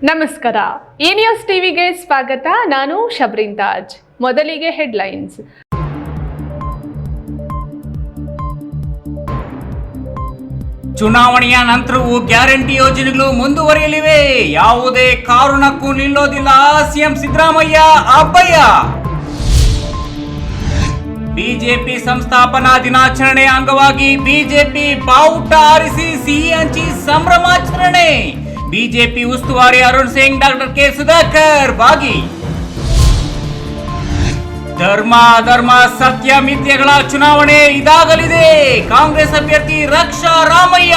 ನಮಸ್ಕಾರ. ಈ ನ್ಯೂಸ್ ಟಿವಿಗೆ ಸ್ವಾಗತ. ನಾನು ಶಬ್ರಿನ್ ತಾಜ್. ಮೊದಲಿಗೆ ಹೆಡ್ಲೈನ್ಸ್. ಚುನಾವಣೆಯ ನಂತರವೂ ಗ್ಯಾರಂಟಿ ಯೋಜನೆಗಳು ಮುಂದುವರಿಯಲಿವೆ. ಯಾವುದೇ ಕಾರಣಕ್ಕೂ ನಿಲ್ಲೋದಿಲ್ಲ. ಸಿಎಂ ಸಿದ್ದರಾಮಯ್ಯ ಅಬ್ಬಯ್ಯ. ಬಿಜೆಪಿ ಸಂಸ್ಥಾಪನಾ ದಿನಾಚರಣೆ ಅಂಗವಾಗಿ ಬಿಜೆಪಿ ಬಾವುಟ ಹಾರಿಸಿ ಸಿಹಿ ಹಂಚಿ ಸಂಭ್ರಮಾಚರಣೆ. ಬಿಜೆಪಿ ಉಸ್ತುವಾರಿ ಅರುಣ್ ಸಿಂಗ್, ಡಾಕ್ಟರ್ ಕೆ ಸುಧಾಕರ್ ಭಾಗಿ. ಧರ್ಮ ಅಧರ್ಮ ಸತ್ಯ ಮಿಥ್ಯಗಳ ಚುನಾವಣೆ ಇದಾಗಲಿದೆ. ಕಾಂಗ್ರೆಸ್ ಅಭ್ಯರ್ಥಿ ರಕ್ಷಾ ರಾಮಯ್ಯ.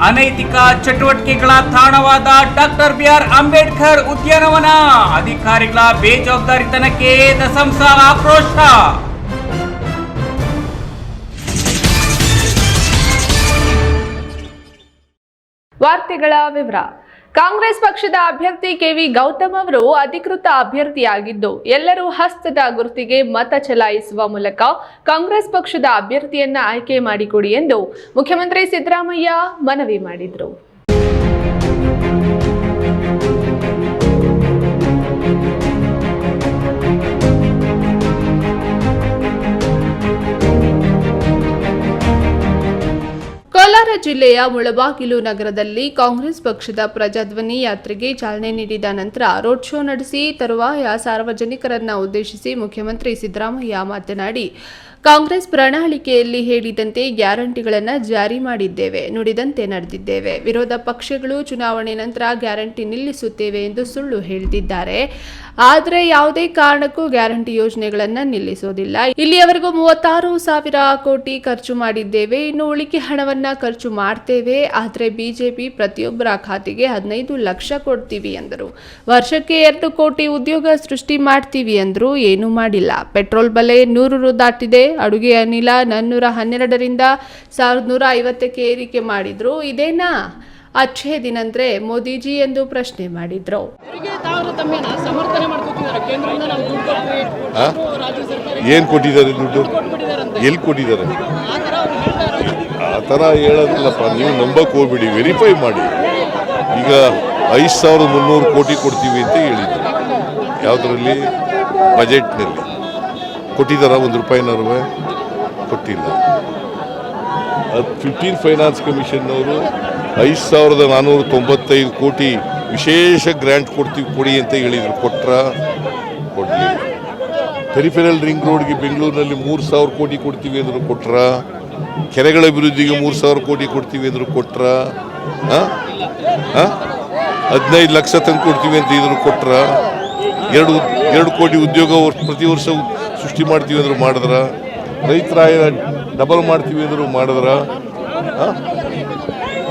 ಅನೈತಿಕ ಚಟುವಟಿಕೆಗಳ ತಾಣವಾದ ಡಾಕ್ಟರ್ ಬಿಆರ್ ಅಂಬೇಡ್ಕರ್ ಉದ್ಯಾನವನ ಅಧಿಕಾರಿಗಳ ಬೇಜವಾಬ್ದಾರಿತನಕ್ಕೆ ದಸಂಸ ಆಕ್ರೋಶ. ವಾರ್ತೆಗಳ ವಿವರ. ಕಾಂಗ್ರೆಸ್ ಪಕ್ಷದ ಅಭ್ಯರ್ಥಿ ಕೆವಿ ಗೌತಮ್ ಅವರು ಅಧಿಕೃತ ಅಭ್ಯರ್ಥಿಯಾಗಿದ್ದು ಎಲ್ಲರೂ ಹಸ್ತದ ಗುರುತಿಗೆ ಮತ ಚಲಾಯಿಸುವ ಮೂಲಕ ಕಾಂಗ್ರೆಸ್ ಪಕ್ಷದ ಅಭ್ಯರ್ಥಿಯನ್ನ ಆಯ್ಕೆ ಮಾಡಿಕೊಡಿ ಎಂದು ಮುಖ್ಯಮಂತ್ರಿ ಸಿದ್ದರಾಮಯ್ಯ ಮನವಿ ಮಾಡಿದರು. ಕೋಲಾರ ಜಿಲ್ಲೆಯ ಮುಳಬಾಗಿಲು ನಗರದಲ್ಲಿ ಕಾಂಗ್ರೆಸ್ ಪಕ್ಷದ ಪ್ರಜಾಧ್ವನಿ ಯಾತ್ರೆಗೆ ಚಾಲನೆ ನೀಡಿದ ನಂತರ ರೋಡ್ ಶೋ ನಡೆಸಿ ತರುವಾಯ ಸಾರ್ವಜನಿಕರನ್ನ ಉದ್ದೇಶಿಸಿ ಮುಖ್ಯಮಂತ್ರಿ ಸಿದ್ದರಾಮಯ್ಯ ಮಾತನಾಡಿ, ಕಾಂಗ್ರೆಸ್ ಪ್ರಣಾಳಿಕೆಯಲ್ಲಿ ಹೇಳಿದಂತೆ ಗ್ಯಾರಂಟಿಗಳನ್ನು ಜಾರಿ ಮಾಡಿದ್ದೇವೆ, ನುಡಿದಂತೆ ನಡೆದಿದ್ದೇವೆ. ವಿರೋಧ ಪಕ್ಷಗಳು ಚುನಾವಣೆ ನಂತರ ಗ್ಯಾರಂಟಿ ನಿಲ್ಲಿಸುತ್ತೇವೆ ಎಂದು ಸುಳ್ಳು ಹೇಳ್ತಿದ್ದಾರೆ. ಆದರೆ ಯಾವುದೇ ಕಾರಣಕ್ಕೂ ಗ್ಯಾರಂಟಿ ಯೋಜನೆಗಳನ್ನು ನಿಲ್ಲಿಸೋದಿಲ್ಲ. ಇಲ್ಲಿಯವರೆಗೂ 36,000 ಕೋಟಿ ಖರ್ಚು ಮಾಡಿದ್ದೇವೆ. ಇನ್ನು ಉಳಿಕೆ ಹಣವನ್ನ ಖರ್ಚು ಮಾಡ್ತೇವೆ. ಆದರೆ ಬಿಜೆಪಿ ಪ್ರತಿಯೊಬ್ಬರ ಖಾತೆಗೆ 15 ಲಕ್ಷ ಕೊಡ್ತೀವಿ ಎಂದರು. ವರ್ಷಕ್ಕೆ 2 ಕೋಟಿ ಉದ್ಯೋಗ ಸೃಷ್ಟಿ ಮಾಡ್ತೀವಿ ಎಂದರು. ಏನೂ ಮಾಡಿಲ್ಲ. ಪೆಟ್ರೋಲ್ ಬೆಲೆ 100 ರು ದಾಟಿದೆ. ಅಡುಗೆ ಅನಿಲ 412ರಿಂದ 1150ಕ್ಕೆ ಏರಿಕೆ ಮಾಡಿದ್ರು. ಇದೇನಾ ಅಚ್ಚೇ ದಿನ ಅಂದ್ರೆ ಮೋದಿಜಿ ಎಂದು ಪ್ರಶ್ನೆ ಮಾಡಿದ್ರು. ಏನ್ ಕೊಟ್ಟಿದ್ದಾರೆ ದುಡ್ಡು? ಎಲ್ಲಿ ಕೊಟ್ಟಿದ್ದಾರೆ? ಆ ಥರ ಹೇಳೋದಿಲ್ಲಪ್ಪ. ನೀವು ನಂಬಕ್ ಹೋಗ್ಬಿಡಿ, ವೆರಿಫೈ ಮಾಡಿ. ಈಗ 5,300 ಕೋಟಿ ಕೊಡ್ತೀವಿ ಅಂತ ಹೇಳಿದ್ರು. ಯಾವುದರಲ್ಲಿ? ಬಜೆಟ್ನಲ್ಲಿ ಕೊಟ್ಟಿದ್ದಾರ? 1 ರೂಪಾಯಿನಾರು ಕೊಟ್ಟಿಲ್ಲ. 15 ಫೈನಾನ್ಸ್ ಕಮಿಷನ್ನವರು 5,495 ಕೋಟಿ ವಿಶೇಷ ಗ್ರ್ಯಾಂಟ್ ಕೊಡಿ ಅಂತ ಹೇಳಿದರು. ಕೊಡಲಿಲ್ಲ. ಪೆರಿಫೆರಲ್ ರಿಂಗ್ ರೋಡ್ಗೆ ಬೆಂಗಳೂರಿನಲ್ಲಿ 3,000 ಕೋಟಿ ಕೊಡ್ತೀವಿ ಅಂದರು. ಕೊಟ್ರ? ಕೆರೆಗಳ ಅಭಿವೃದ್ಧಿಗೆ 3,000 ಕೋಟಿ ಕೊಡ್ತೀವಿ ಅಂದರು. ಕೊಟ್ರ? 15 ಲಕ್ಷ ತಂದು ಕೊಡ್ತೀವಿ ಅಂತ ಇದ್ರು. ಕೊಟ್ರ? 2 ಕೋಟಿ ಉದ್ಯೋಗ ಪ್ರತಿ ವರ್ಷ ಸೃಷ್ಟಿ ಮಾಡ್ತೀವಿ ಅಂದರು. ಮಾಡಿದ್ರ? ರೈತರ ಡಬಲ್ ಮಾಡ್ತೀವಿ ಅಂದರು. ಮಾಡಿದ್ರ?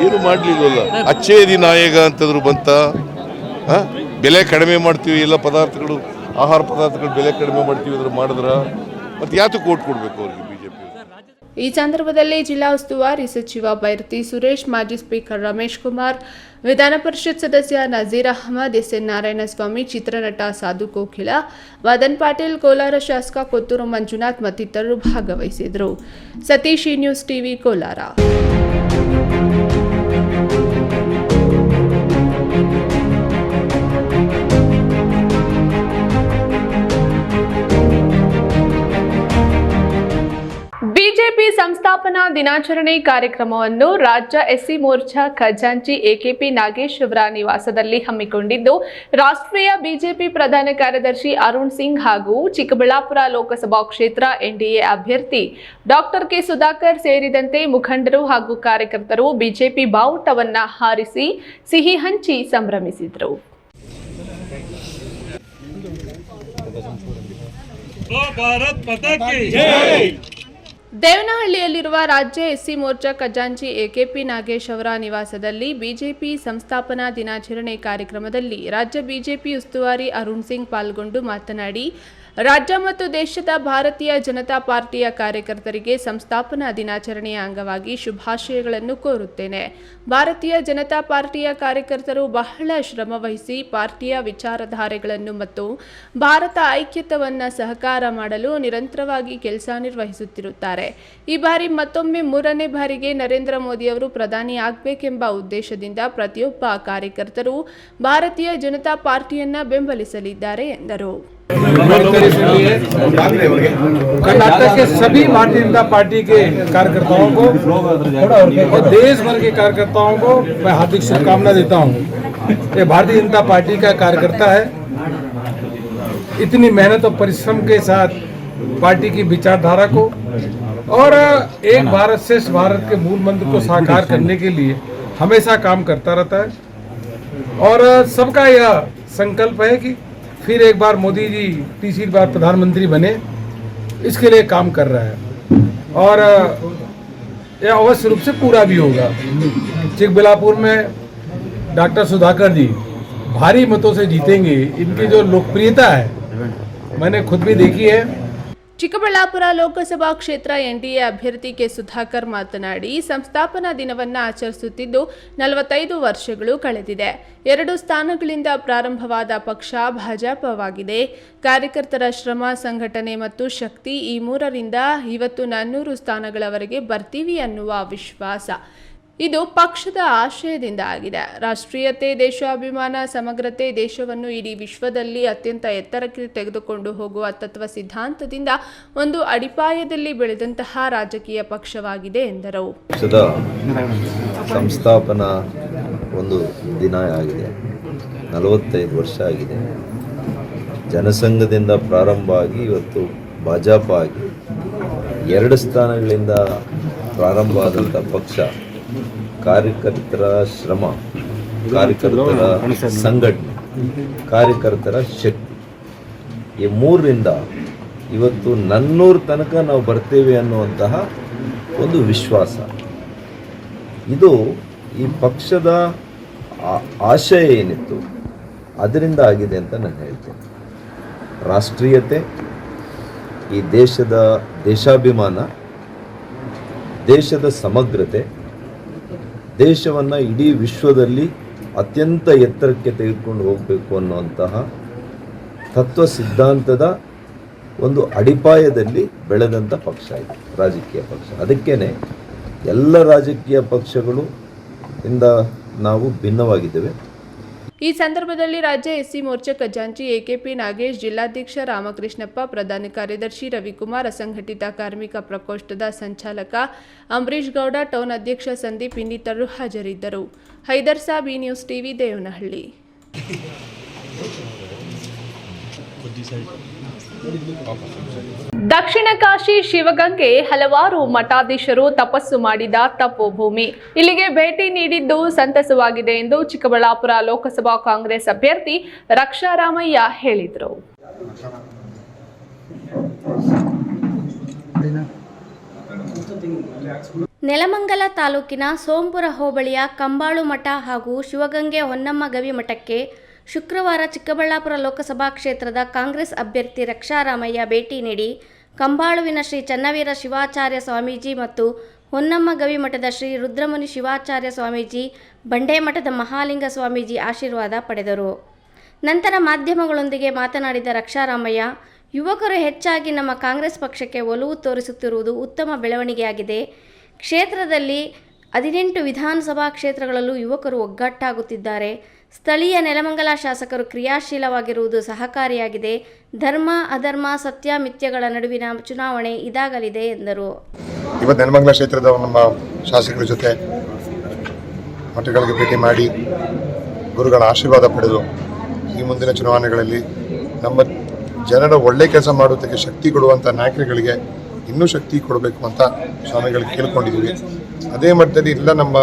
ಏನು ಮಾಡಲಿಲ್ವಲ್ಲ. ಅಚ್ಚೇ ದಿನ ನಾಯಕ ಅಂತಂದ್ರು ಬಂತ. ಬೆಲೆ ಕಡಿಮೆ ಮಾಡ್ತೀವಿ, ಎಲ್ಲ ಪದಾರ್ಥಗಳು, ಆಹಾರ ಪದಾರ್ಥಗಳು ಬೆಲೆ ಕಡಿಮೆ ಮಾಡ್ತೀವಿ ಅಂದ್ರೆ ಮಾಡಿದ್ರ? ಮತ್ತೆ ಯಾತಕ್ಕೆ ಓಟ್ ಕೊಡಬೇಕು ಅವ್ರಿಗೆ ಬಿಜೆಪಿ? ಈ ಸಂದರ್ಭದಲ್ಲಿ ಜಿಲ್ಲಾ ಉಸ್ತುವಾರಿ ಸಚಿವ ಬೈರತಿ ಸುರೇಶ್, ಮಾಜಿ ಸ್ಪೀಕರ್ ರಮೇಶ್ ಕುಮಾರ್, ವಿಧಾನ ಪರಿಷತ್ ಸದಸ್ಯ ನಜೀರ್ ಅಹಮದ್, ಎಸ್ಎನ್ ನಾರಾಯಣಸ್ವಾಮಿ, ಚಿತ್ರನಟ ಸಾಧು ಕೋಕಿಲ, ಮದನ್ ಪಾಟೀಲ್, ಕೋಲಾರ ಶಾಸಕ ಕೊತ್ತೂರು ಮಂಜುನಾಥ್ ಮತ್ತಿತರರು ಭಾಗವಹಿಸಿದರು. Satish, news TV, Kolar. BJP ಸಂಸ್ಥಾಪನಾ ದಿನಾಚರಣೆ ಕಾರ್ಯಕ್ರಮವನ್ನು ರಾಜ್ಯ ಎಸ್ಸಿ ಮೋರ್ಚಾ ಖಜಾಂಚಿ ಎಕೆಪಿ ನಾಗೇಶ್ ಅವರ ನಿವಾಸದಲ್ಲಿ ಹಮ್ಮಿಕೊಂಡಿದ್ದು, ರಾಷ್ಟ್ರೀಯ ಬಿಜೆಪಿ ಪ್ರಧಾನ ಕಾರ್ಯದರ್ಶಿ ಅರುಣ್ ಸಿಂಗ್ ಹಾಗೂ ಚಿಕ್ಕಬಳ್ಳಾಪುರ ಲೋಕಸಭಾ ಕ್ಷೇತ್ರ ಎನ್ಡಿಎ ಅಭ್ಯರ್ಥಿ ಡಾಕ್ಟರ್ ಕೆ ಸುಧಾಕರ್ ಸೇರಿದಂತೆ ಮುಖಂಡರು ಹಾಗೂ ಕಾರ್ಯಕರ್ತರು ಬಿಜೆಪಿ ಬಾವುಟವನ್ನ ಹಾರಿಸಿ ಸಿಹಿ ಹಂಚಿ ಸಂಭ್ರಮಿಸಿದರು. ದೇವನಹಳ್ಳಿಯಲ್ಲಿರುವ ರಾಜ್ಯ ಎಸ್ಸಿ ಮೋರ್ಚಾ ಖಜಾಂಚಿ ಎಕೆಪಿ ನಾಗೇಶ್ ಅವರ ನಿವಾಸದಲ್ಲಿ ಬಿಜೆಪಿ ಸಂಸ್ಥಾಪನಾ ದಿನಾಚರಣೆ ಕಾರ್ಯಕ್ರಮದಲ್ಲಿ ರಾಜ್ಯ ಬಿಜೆಪಿ ಉಸ್ತುವಾರಿ ಅರುಣ್ ಸಿಂಗ್ ಪಾಲ್ಗೊಂಡು ಮಾತನಾಡಿ, ರಾಜ್ಯ ಮತ್ತು ದೇಶದ ಭಾರತೀಯ ಜನತಾ ಪಾರ್ಟಿಯ ಕಾರ್ಯಕರ್ತರಿಗೆ ಸಂಸ್ಥಾಪನಾ ದಿನಾಚರಣೆಯ ಅಂಗವಾಗಿ ಶುಭಾಶಯಗಳನ್ನು ಕೋರುತ್ತೇನೆ. ಭಾರತೀಯ ಜನತಾ ಪಾರ್ಟಿಯ ಕಾರ್ಯಕರ್ತರು ಬಹಳ ಶ್ರಮವಹಿಸಿ ಪಾರ್ಟಿಯ ವಿಚಾರಧಾರೆಗಳನ್ನು ಮತ್ತು ಭಾರತ ಐಕ್ಯತವನ್ನು ಸಹಕಾರ ಮಾಡಲು ನಿರಂತರವಾಗಿ ಕೆಲಸ ನಿರ್ವಹಿಸುತ್ತಿರುತ್ತಾರೆ. ಈ ಬಾರಿ ಮತ್ತೊಮ್ಮೆ 3ನೇ ಬಾರಿಗೆ ನರೇಂದ್ರ ಮೋದಿಯವರು ಪ್ರಧಾನಿ ಆಗಬೇಕೆಂಬ ಉದ್ದೇಶದಿಂದ ಪ್ರತಿಯೊಬ್ಬ ಕಾರ್ಯಕರ್ತರು ಭಾರತೀಯ ಜನತಾ ಪಾರ್ಟಿಯನ್ನ ಬೆಂಬಲಿಸಲಿದ್ದಾರೆ ಎಂದರು. कर्नाटक के सभी भारतीय जनता पार्टी के कार्यकर्ताओं को और देश भर के कार्यकर्ताओं को मैं हार्दिक शुभकामना देता हूं। ये भारतीय जनता पार्टी का कार्यकर्ता है, इतनी मेहनत और परिश्रम के साथ पार्टी की विचारधारा को और एक भारत श्रेष्ठ भारत के मूल मंत्र को साकार करने के लिए हमेशा काम करता रहता है और सबका यह संकल्प है कि फिर एक बार मोदी जी तीसरी बार प्रधानमंत्री बने, इसके लिए काम कर रहा है और यह अवश्य रूप से पूरा भी होगा। चिकबल्लापुर में डॉक्टर सुधाकर जी भारी मतों से जीतेंगे। इनकी जो लोकप्रियता है मैंने खुद भी देखी है। ಚಿಕ್ಕಬಳ್ಳಾಪುರ ಲೋಕಸಭಾ ಕ್ಷೇತ್ರ ಎನ್ಡಿಎ ಅಭ್ಯರ್ಥಿ ಕೆ ಸುಧಾಕರ್ ಮಾತನಾಡಿ, ಸಂಸ್ಥಾಪನಾ ದಿನವನ್ನು ಆಚರಿಸುತ್ತಿದ್ದು 45 ವರ್ಷಗಳು ಕಳೆದಿದೆ. 2 ಸ್ಥಾನಗಳಿಂದ ಪ್ರಾರಂಭವಾದ ಪಕ್ಷ ಭಾಜಪವಾಗಿದೆ. ಕಾರ್ಯಕರ್ತರ ಶ್ರಮ, ಸಂಘಟನೆ ಮತ್ತು ಶಕ್ತಿ ಈ 3ರಿಂದ ಇವತ್ತು 400 ಸ್ಥಾನಗಳವರೆಗೆ ಬರ್ತೀವಿ ಅನ್ನುವ ವಿಶ್ವಾಸ ಇದು ಪಕ್ಷದ ಆಶಯದಿಂದ ಆಗಿದೆ. ರಾಷ್ಟ್ರೀಯತೆ, ದೇಶಾಭಿಮಾನ, ಸಮಗ್ರತೆ, ದೇಶವನ್ನು ಇಡೀ ವಿಶ್ವದಲ್ಲಿ ಅತ್ಯಂತ ಎತ್ತರಕ್ಕೆ ತೆಗೆದುಕೊಂಡು ಹೋಗುವ ತತ್ವ ಸಿದ್ಧಾಂತದಿಂದ ಒಂದು ಅಡಿಪಾಯದಲ್ಲಿ ಬೆಳೆದಂತಹ ರಾಜಕೀಯ ಪಕ್ಷವಾಗಿದೆ ಎಂದರು. ಪಕ್ಷದ ಸಂಸ್ಥಾಪನಾ ಒಂದು ದಿನ ಆಗಿದೆ, 45 ವರ್ಷ ಆಗಿದೆ. ಜನಸಂಘದಿಂದ ಪ್ರಾರಂಭ ಆಗಿ ಇವತ್ತು ಭಾಜಪ ಆಗಿ 2 ಸ್ಥಾನಗಳಿಂದ ಪ್ರಾರಂಭ ಆದಂಥ ಪಕ್ಷ ಕಾರ್ಯಕರ್ತರ ಶ್ರಮ, ಕಾರ್ಯಕರ್ತರ ಸಂಘಟನೆ, ಕಾರ್ಯಕರ್ತರ ಶಕ್ತಿ ಈ 3ರಿಂದ ಇವತ್ತು 400 ತನಕ ನಾವು ಬರ್ತೇವೆ ಅನ್ನುವಂತಹ ಒಂದು ವಿಶ್ವಾಸ, ಇದು ಈ ಪಕ್ಷದ ಆಶಯ ಏನಿತ್ತು ಅದರಿಂದ ಆಗಿದೆ ಅಂತ ನಾನು ಹೇಳ್ತೇನೆ. ರಾಷ್ಟ್ರೀಯತೆ, ಈ ದೇಶದ ದೇಶಾಭಿಮಾನ, ದೇಶದ ಸಮಗ್ರತೆ, ದೇಶವನ್ನು ಇಡೀ ವಿಶ್ವದಲ್ಲಿ ಅತ್ಯಂತ ಎತ್ತರಕ್ಕೆ ತೆಗೆದುಕೊಂಡು ಹೋಗಬೇಕು ಅನ್ನುವಂತಹ ತತ್ವ ಸಿದ್ಧಾಂತದ ಒಂದು ಅಡಿಪಾಯದಲ್ಲಿ ಬೆಳೆದಂಥ ಪಕ್ಷ ಇದು ರಾಜಕೀಯ ಪಕ್ಷ. ಅದಕ್ಕೇನೆ ಎಲ್ಲ ರಾಜಕೀಯ ಪಕ್ಷಗಳು ಇಂದ ನಾವು ಭಿನ್ನವಾಗಿದ್ದೇವೆ. ಈ ಸಂದರ್ಭದಲ್ಲಿ ರಾಜ್ಯ ಎಸ್ಸಿ ಮೋರ್ಚಾ ಖಜಾಂಚಿ ಎಕೆಪಿ ನಾಗೇಶ್, ಜಿಲ್ಲಾಧ್ಯಕ್ಷ ರಾಮಕೃಷ್ಣಪ್ಪ, ಪ್ರಧಾನ ಕಾರ್ಯದರ್ಶಿ ರವಿಕುಮಾರ್, ಅಸಂಘಟಿತ ಕಾರ್ಮಿಕ ಪ್ರಕೋಷ್ಠದ ಸಂಚಾಲಕ ಅಂಬರೀಶ್ ಗೌಡ, ಟೌನ್ ಅಧ್ಯಕ್ಷ ಸಂದೀಪ್ ಇನ್ನಿತರರು ಹಾಜರಿದ್ದರು. ಹೈದರ್ ಸಾಬ್, ಈ ನ್ಯೂಸ್ ಟಿವಿ, ದೇವನಹಳ್ಳಿ. ದಕ್ಷಿಣ ಕಾಶಿ ಶಿವಗಂಗೆ ಹಲವಾರು ಮಠಾಧೀಶರು ತಪಸ್ಸು ಮಾಡಿದ ತಪೋಭೂಮಿ. ಇಲ್ಲಿಗೆ ಭೇಟಿ ನೀಡಿದ್ದು ಸಂತಸವಾಗಿದೆ ಎಂದು ಚಿಕ್ಕಬಳ್ಳಾಪುರ ಲೋಕಸಭಾ ಕಾಂಗ್ರೆಸ್ ಅಭ್ಯರ್ಥಿ ರಕ್ಷಾರಾಮಯ್ಯ ಹೇಳಿದರು. ನೆಲಮಂಗಲ ತಾಲೂಕಿನ ಸೋಂಪುರ ಹೋಬಳಿಯ ಕಂಬಾಳು ಮಠ ಹಾಗೂ ಶಿವಗಂಗೆ ಹೊನ್ನಮ್ಮ ಗವಿ ಮಠಕ್ಕೆ ಶುಕ್ರವಾರ ಚಿಕ್ಕಬಳ್ಳಾಪುರ ಲೋಕಸಭಾ ಕ್ಷೇತ್ರದ ಕಾಂಗ್ರೆಸ್ ಅಭ್ಯರ್ಥಿ ರಕ್ಷಾರಾಮಯ್ಯ ಭೇಟಿ ನೀಡಿ ಕಂಬಾಳುವಿನ ಶ್ರೀ ಚನ್ನವೀರ ಶಿವಾಚಾರ್ಯ ಸ್ವಾಮೀಜಿ ಮತ್ತು ಹೊನ್ನಮ್ಮ ಗವಿ ಮಠದ ಶ್ರೀ ರುದ್ರಮುನಿ ಶಿವಾಚಾರ್ಯ ಸ್ವಾಮೀಜಿ, ಬಂಡೆ ಮಠದ ಮಹಾಲಿಂಗ ಸ್ವಾಮೀಜಿ ಆಶೀರ್ವಾದ ಪಡೆದರು. ನಂತರ ಮಾಧ್ಯಮಗಳೊಂದಿಗೆ ಮಾತನಾಡಿದ ರಕ್ಷಾರಾಮಯ್ಯ, ಯುವಕರು ಹೆಚ್ಚಾಗಿ ನಮ್ಮ ಕಾಂಗ್ರೆಸ್ ಪಕ್ಷಕ್ಕೆ ಒಲವು ತೋರಿಸುತ್ತಿರುವುದು ಉತ್ತಮ ಬೆಳವಣಿಗೆಯಾಗಿದೆ. ಕ್ಷೇತ್ರದಲ್ಲಿ 18 ವಿಧಾನಸಭಾ ಕ್ಷೇತ್ರಗಳಲ್ಲೂ ಯುವಕರು ಒಗ್ಗಟ್ಟಾಗುತ್ತಿದ್ದಾರೆ. ಸ್ಥಳೀಯ ನೆಲಮಂಗಲ ಶಾಸಕರು ಕ್ರಿಯಾಶೀಲವಾಗಿರುವುದು ಸಹಕಾರಿಯಾಗಿದೆ. ಧರ್ಮ ಅಧರ್ಮ, ಸತ್ಯ ಮಿಥ್ಯಗಳ ನಡುವಿನ ಚುನಾವಣೆ ಇದಾಗಲಿದೆ ಎಂದರು. ಇವತ್ತು ನೆಲಮಂಗಲ ಕ್ಷೇತ್ರದ ನಮ್ಮ ಶಾಸಕರ ಜೊತೆ ಮಠಗಳಿಗೆ ಭೇಟಿ ಮಾಡಿ ಗುರುಗಳ ಆಶೀರ್ವಾದ ಪಡೆದು ಈ ಮುಂದಿನ ಚುನಾವಣೆಗಳಲ್ಲಿ ನಮ್ಮ ಜನರ ಒಳ್ಳೆ ಕೆಲಸ ಮಾಡೋದಕ್ಕೆ ಶಕ್ತಿ ಕೊಡುವಂಥ ನಾಯಕರುಗಳಿಗೆ ಇನ್ನೂ ಶಕ್ತಿ ಕೊಡಬೇಕು ಅಂತ ಸ್ವಾಮಿಗಳಿಗೆ ಕೇಳ್ಕೊಂಡಿದ್ದೀವಿ. ಅದೇ ಮಟ್ಟದಲ್ಲಿ ಎಲ್ಲ ನಮ್ಮ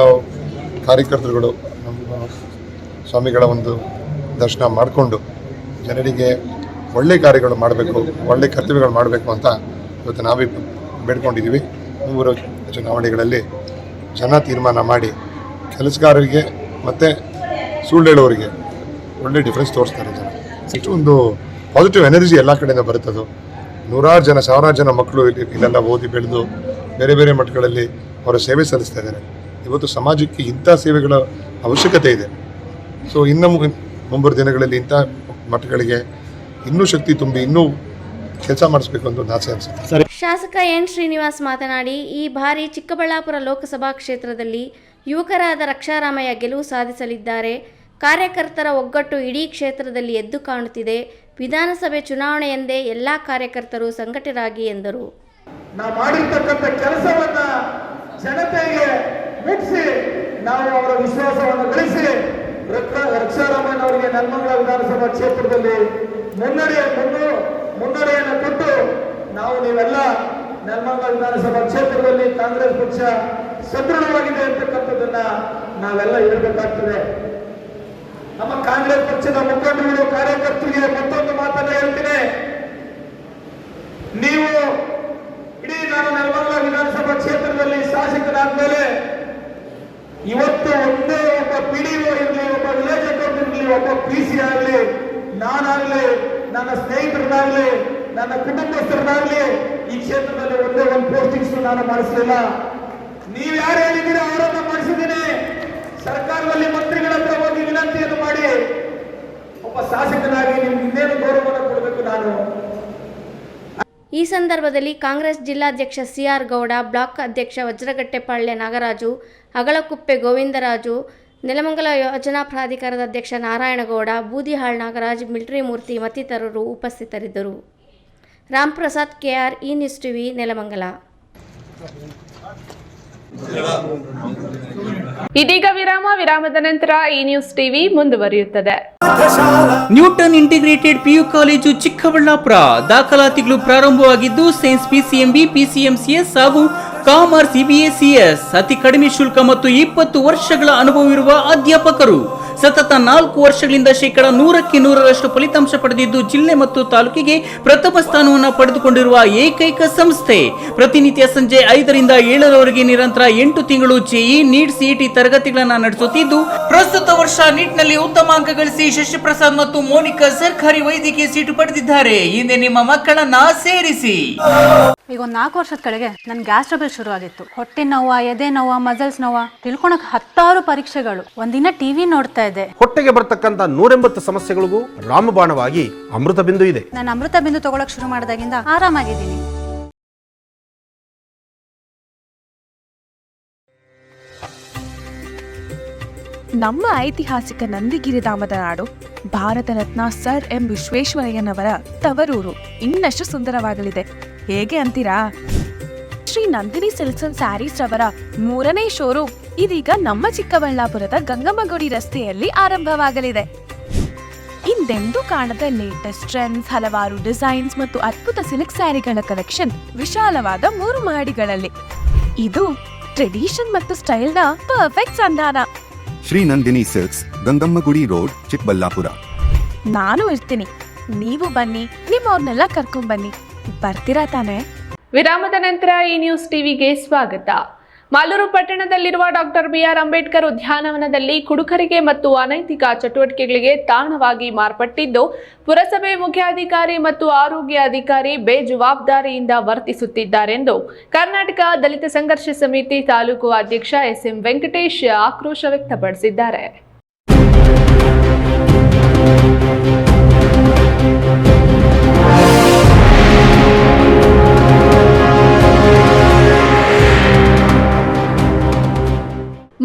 ಕಾರ್ಯಕರ್ತರುಗಳು ನಮ್ಮ ಸ್ವಾಮಿಗಳ ಒಂದು ದರ್ಶನ ಮಾಡಿಕೊಂಡು ಜನರಿಗೆ ಒಳ್ಳೆ ಕಾರ್ಯಗಳು ಮಾಡಬೇಕು, ಒಳ್ಳೆ ಕರ್ತವ್ಯಗಳು ಮಾಡಬೇಕು ಅಂತ ಇವತ್ತು ನಾವೇ ಬೇಡ್ಕೊಂಡಿದ್ದೀವಿ. 3 ಚುನಾವಣೆಗಳಲ್ಲಿ ಜನ ತೀರ್ಮಾನ ಮಾಡಿ ಕೆಲಸಗಾರರಿಗೆ ಮತ್ತು ಸುಳ್ಳು ಹೇಳೋರಿಗೆ ಒಳ್ಳೆ ಡಿಫ್ರೆನ್ಸ್ ತೋರಿಸ್ತಾರೆ ಜನ. ಇಷ್ಟು ಒಂದು ಪಾಸಿಟಿವ್ ಎನರ್ಜಿ ಎಲ್ಲ ಕಡೆಯಿಂದ ಬರುತ್ತದು. ನೂರಾರು ಜನ, ಸಾವಿರಾರು ಜನ ಮಕ್ಕಳು ಇಲ್ಲೆಲ್ಲ ಓದಿ ಬೆಳೆದು ಬೇರೆ ಬೇರೆ ಮಟ್ಟಗಳಲ್ಲಿ ಅವರ ಸೇವೆ ಸಲ್ಲಿಸ್ತಾ ಇದ್ದಾರೆ. ಇವತ್ತು ಸಮಾಜಕ್ಕೆ ಇಂಥ ಸೇವೆಗಳ ಅವಶ್ಯಕತೆ ಇದೆ. ಸೊ ಇನ್ನು ಮುಂಬರುವ ದಿನಗಳಲ್ಲಿ ಇಂಥ ಮಟ್ಟಗಳಿಗೆ ಇನ್ನೂ ಶಕ್ತಿ ತುಂಬಿ ಇನ್ನೂ ಕೆಲಸ ಮಾಡಿಸ್ಬೇಕು ಅಂತ ಒಂದು ಆಸೆ ಅನಿಸುತ್ತೆ. ಶಾಸಕ ಎನ್ ಶ್ರೀನಿವಾಸ್ ಮಾತನಾಡಿ, ಈ ಬಾರಿ ಚಿಕ್ಕಬಳ್ಳಾಪುರ ಲೋಕಸಭಾ ಕ್ಷೇತ್ರದಲ್ಲಿ ಯುವಕರಾದ ರಕ್ಷಾರಾಮಯ್ಯ ಗೆಲುವು ಸಾಧಿಸಲಿದ್ದಾರೆ. ಕಾರ್ಯಕರ್ತರ ಒಗ್ಗಟ್ಟು ಇಡೀ ಕ್ಷೇತ್ರದಲ್ಲಿ ಎದ್ದು ಕಾಣುತ್ತಿದೆ. ವಿಧಾನಸಭೆ ಚುನಾವಣೆಯಂದೇ ಎಲ್ಲ ಕಾರ್ಯಕರ್ತರು ಸಂಘಟಿತರಾಗಿ ಎಂದರು. ನಾವು ಮಾಡಿರ್ತಕ್ಕಂಥ ಕೆಲಸವನ್ನ ಜನತೆಗೆ ಮುಟ್ಟಿಸಿ ನಾವು ಅವರ ವಿಶ್ವಾಸವನ್ನು ಗಳಿಸಿ ರಕ್ಷಾರಾಮಯ್ಯ ಅವರಿಗೆ ನೆಲಮಂಗಲ ವಿಧಾನಸಭಾ ಕ್ಷೇತ್ರದಲ್ಲಿ ಮುನ್ನಡೆಯನ್ನು ಕೊಟ್ಟು ನಾವು ನೀವೆಲ್ಲ ನೆಲಮಂಗಲ ವಿಧಾನಸಭಾ ಕ್ಷೇತ್ರದಲ್ಲಿ ಕಾಂಗ್ರೆಸ್ ಪಕ್ಷ ಸದೃಢವಾಗಿದೆ ಅಂತಕ್ಕಂಥದ್ದನ್ನ ನಾವೆಲ್ಲ ಹೇಳ್ಬೇಕಾಗ್ತದೆ. ನಮ್ಮ ಕಾಂಗ್ರೆಸ್ ಪಕ್ಷದ ಮುಖಂಡರು ಕಾರ್ಯಕರ್ತರಿಗೆ ಮತ್ತೊಂದು ಮಾತನ್ನ ಹೇಳ್ತೀನಿ. ನೀವು ಇಡೀ ನಾನು ನೆಲಮಂಗಲ ವಿಧಾನಸಭಾ ಕ್ಷೇತ್ರದಲ್ಲಿ ಶಾಸಕರಾದ್ಮೇಲೆ ಇವತ್ತು ಒಂದೇ ಒಬ್ಬ ಪಿಡಿಒ ಇರಲಿ, ಒಬ್ಬ ವಿಲೇಜ್ ಅಕೌಂಟ್ ಇರಲಿ, ಒಬ್ಬ PC ಆಗಲಿ, ನಾನಾಗ್ಲಿ, ನನ್ನ ಸ್ನೇಹಿತರನ್ನಾಗ್ಲಿ, ನನ್ನ ಕುಟುಂಬಸ್ಥರನ್ನಾಗ್ಲಿ ಈ ಕ್ಷೇತ್ರದಲ್ಲಿ ಒಂದೇ ಒಂದು ಪೋಸ್ಟಿಂಗ್ಸ್ ನಾನು ಮಾಡಿಸಲಿಲ್ಲ. ನೀವು ಯಾರು ಹೇಳಿದ್ದೀರಾ ಅವರನ್ನ ಮಾಡಿಸಿದ್ದೀನಿ. ಸರ್ಕಾರದಲ್ಲಿ ಮಂತ್ರಿಗಳ ಹತ್ರ ಹೋಗಿ ವಿನಂತಿಯನ್ನು ಮಾಡಿ ಒಬ್ಬ ಶಾಸಕನಾಗಿ ನಿಮ್ಗೆ ಇನ್ನೇನು ಗೌರವವನ್ನು ಕೊಡಬೇಕು ನಾನು. ಈ ಸಂದರ್ಭದಲ್ಲಿ ಕಾಂಗ್ರೆಸ್ ಜಿಲ್ಲಾಧ್ಯಕ್ಷ CR ಗೌಡ, ಬ್ಲಾಕ್ ಅಧ್ಯಕ್ಷ ವಜ್ರಗಟ್ಟೆಪಾಳ್ಯ ನಾಗರಾಜು, ಅಗಳಕುಪ್ಪೆ ಗೋವಿಂದರಾಜು, ನೆಲಮಂಗಲ ಯೋಜನಾ ಪ್ರಾಧಿಕಾರದ ಅಧ್ಯಕ್ಷ ನಾರಾಯಣಗೌಡ, ಬೂದಿಹಾಳ್ ನಾಗರಾಜ್, ಮಿಲಿಟರಿ ಮೂರ್ತಿ ಮತ್ತಿತರರು ಉಪಸ್ಥಿತರಿದ್ದರು. ರಾಮ್ಪ್ರಸಾದ್ KR, ಈ ನ್ಯೂಸ್ ಟಿವಿ, ನೆಲಮಂಗಲ. ಇದೀಗ ವಿರಾಮದ ನಂತರ ಈ ನ್ಯೂಸ್ ಟಿವಿ ಮುಂದುವರಿಯುತ್ತದೆ. Newton integrated PU college Chikkaballapur ದಾಖಲಾತಿಗಳು ಪ್ರಾರಂಭವಾಗಿದ್ದು ಸೈನ್ಸ್ PCMB, PCMCS ಹಾಗೂ ಕಾಮರ್ಸ್ EBACS ಅತಿ ಕಡಿಮೆ ಶುಲ್ಕ ಮತ್ತು 20 ವರ್ಷಗಳ ಅನುಭವವಿರುವ ಅಧ್ಯಾಪಕರು. ಸತತ 4 ವರ್ಷಗಳಿಂದ 100% ಫಲಿತಾಂಶ ಪಡೆದಿದ್ದು ಜಿಲ್ಲೆ ಮತ್ತು ತಾಲೂಕಿಗೆ ಪ್ರಥಮ ಸ್ಥಾನವನ್ನು ಪಡೆದುಕೊಂಡಿರುವ ಏಕೈಕ ಸಂಸ್ಥೆ. ಪ್ರತಿನಿತ್ಯ ಸಂಜೆ 5ರಿಂದ 7ರವರೆಗೆ ನಿರಂತರ 8 ತಿಂಗಳು JEE, NEET, CET ತರಗತಿಗಳನ್ನು ನಡೆಸುತ್ತಿದ್ದು ಪ್ರಸ್ತುತ ವರ್ಷ ನೀಟ್ನಲ್ಲಿ ಉತ್ತಮ ಅಂಕ ಗಳಿಸಿ ಶಶಿಪ್ರಸಾದ್ ಮತ್ತು ಮೋನಿಕಾ ಸರ್ಕಾರಿ ವೈದ್ಯಕೀಯ ಸೀಟು ಪಡೆದಿದ್ದಾರೆ. ಹಿಂದೆ ನಿಮ್ಮ ಮಕ್ಕಳನ್ನ ಸೇರಿಸಿ. ಈಗ ಒಂದು 4 ವರ್ಷದ ಕೆಳಗೆ ನನ್ನ ಗ್ಯಾಸ್ ಟ್ರಬಲ್ ಶುರು ಆಗಿತ್ತು. ಹೊಟ್ಟೆ ನೋವು, ಎದೆ ನೋವು, ಮಸಲ್ಸ್ ನೋವು, ತಿಳ್ಕೊಳಕ್ 10 ಪರೀಕ್ಷೆಗಳು. ಒಂದಿನ ಟಿವಿ ನೋಡ್ತಾ ಇದ್ದೆ. ಹೊಟ್ಟೆಗೆ ಬರ್ತಕ್ಕಂಥ 180 ಸಮಸ್ಯೆಗಳಿಗೂ ರಾಮಬಾಣವಾಗಿ ಅಮೃತ ಬಿಂದು ಇದೆ. ನಾನು ಅಮೃತ ಬಿಂದು ತಗೊಳಕ್ ಶುರು ಮಾಡಿದಾಗಿಂದ ಆರಾಮಾಗಿದ್ದೀನಿ. ನಮ್ಮ ಐತಿಹಾಸಿಕ ನಂದಿಗಿರಿಧಾಮದ ನಾಡು, ಭಾರತ ರತ್ನ ಸರ್ ಎಂ ವಿಶ್ವೇಶ್ವರಯ್ಯನವರ ತವರೂರು ಇನ್ನಷ್ಟು ಸುಂದರವಾಗಲಿದೆ. ಹೇಗೆ ಅಂತೀರಾ? ಶ್ರೀ ನಂದಿನಿ ಸಿಲ್ಕ್ಸ್ ಅಂಡ್ ಸ್ಯಾರೀಸ್ ರವರ 3ನೇ ಶೋರೂಮ್ ಇದೀಗ ನಮ್ಮ ಚಿಕ್ಕಬಳ್ಳಾಪುರದ ಗಂಗಮ್ಮಗುಡಿ ರಸ್ತೆಯಲ್ಲಿ ಆರಂಭವಾಗಲಿದೆ. ಹಿಂದೆಂದೂ ಕಾಣದ ಲೇಟೆಸ್ಟ್ ಟ್ರೆಂಡ್ಸ್, ಹಲವಾರು ಡಿಸೈನ್ಸ್ ಮತ್ತು ಅದ್ಭುತ ಸಿಲ್ಕ್ ಸ್ಯಾರಿಗಳ ಕಲೆಕ್ಷನ್ ವಿಶಾಲವಾದ 3 ಮಹಡಿಗಳಲ್ಲಿ. ಇದು ಟ್ರೆಡಿಷನ್ ಮತ್ತು ಸ್ಟೈಲ್ನ ಪರ್ಫೆಕ್ಟ್ ಸಂಧಾನ. Shri Nandini silks, Gangammagudi road, Chikkaballapur. ನಾನು ಇರ್ತೀನಿ, ನೀವು ಬನ್ನಿ, ನಿಮ್ಮವ್ರನ್ನೆಲ್ಲ ಕರ್ಕೊಂಡ್ ಬನ್ನಿ. ಬರ್ತೀರಾ ತಾನೇ? ವಿರಾಮದ ನಂತರ ಈ ನ್ಯೂಸ್ ಟಿವಿಗೆ ಸ್ವಾಗತ. ಮಾಲೂರು ಪಟ್ಟಣದಲ್ಲಿರುವ ಡಾಕ್ಟರ್ BR ಅಂಬೇಡ್ಕರ್ ಉದ್ಯಾನವನದಲ್ಲಿ ಕುಡುಕರಿಗೆ ಮತ್ತು ಅನೈತಿಕ ಚಟುವಟಿಕೆಗಳಿಗೆ ತಾಣವಾಗಿ ಮಾರ್ಪಟ್ಟಿದ್ದು, ಪುರಸಭೆ ಮುಖ್ಯಾಧಿಕಾರಿ ಮತ್ತು ಆರೋಗ್ಯ ಅಧಿಕಾರಿ ಬೇಜವಾಬ್ದಾರಿಯಿಂದ ವರ್ತಿಸುತ್ತಿದ್ದಾರೆಂದು ಕರ್ನಾಟಕ ದಲಿತ ಸಂಘರ್ಷ ಸಮಿತಿ ತಾಲೂಕು ಅಧ್ಯಕ್ಷ SM ವೆಂಕಟೇಶ್ ಆಕ್ರೋಶ ವ್ಯಕ್ತಪಡಿಸಿದ್ದಾರೆ.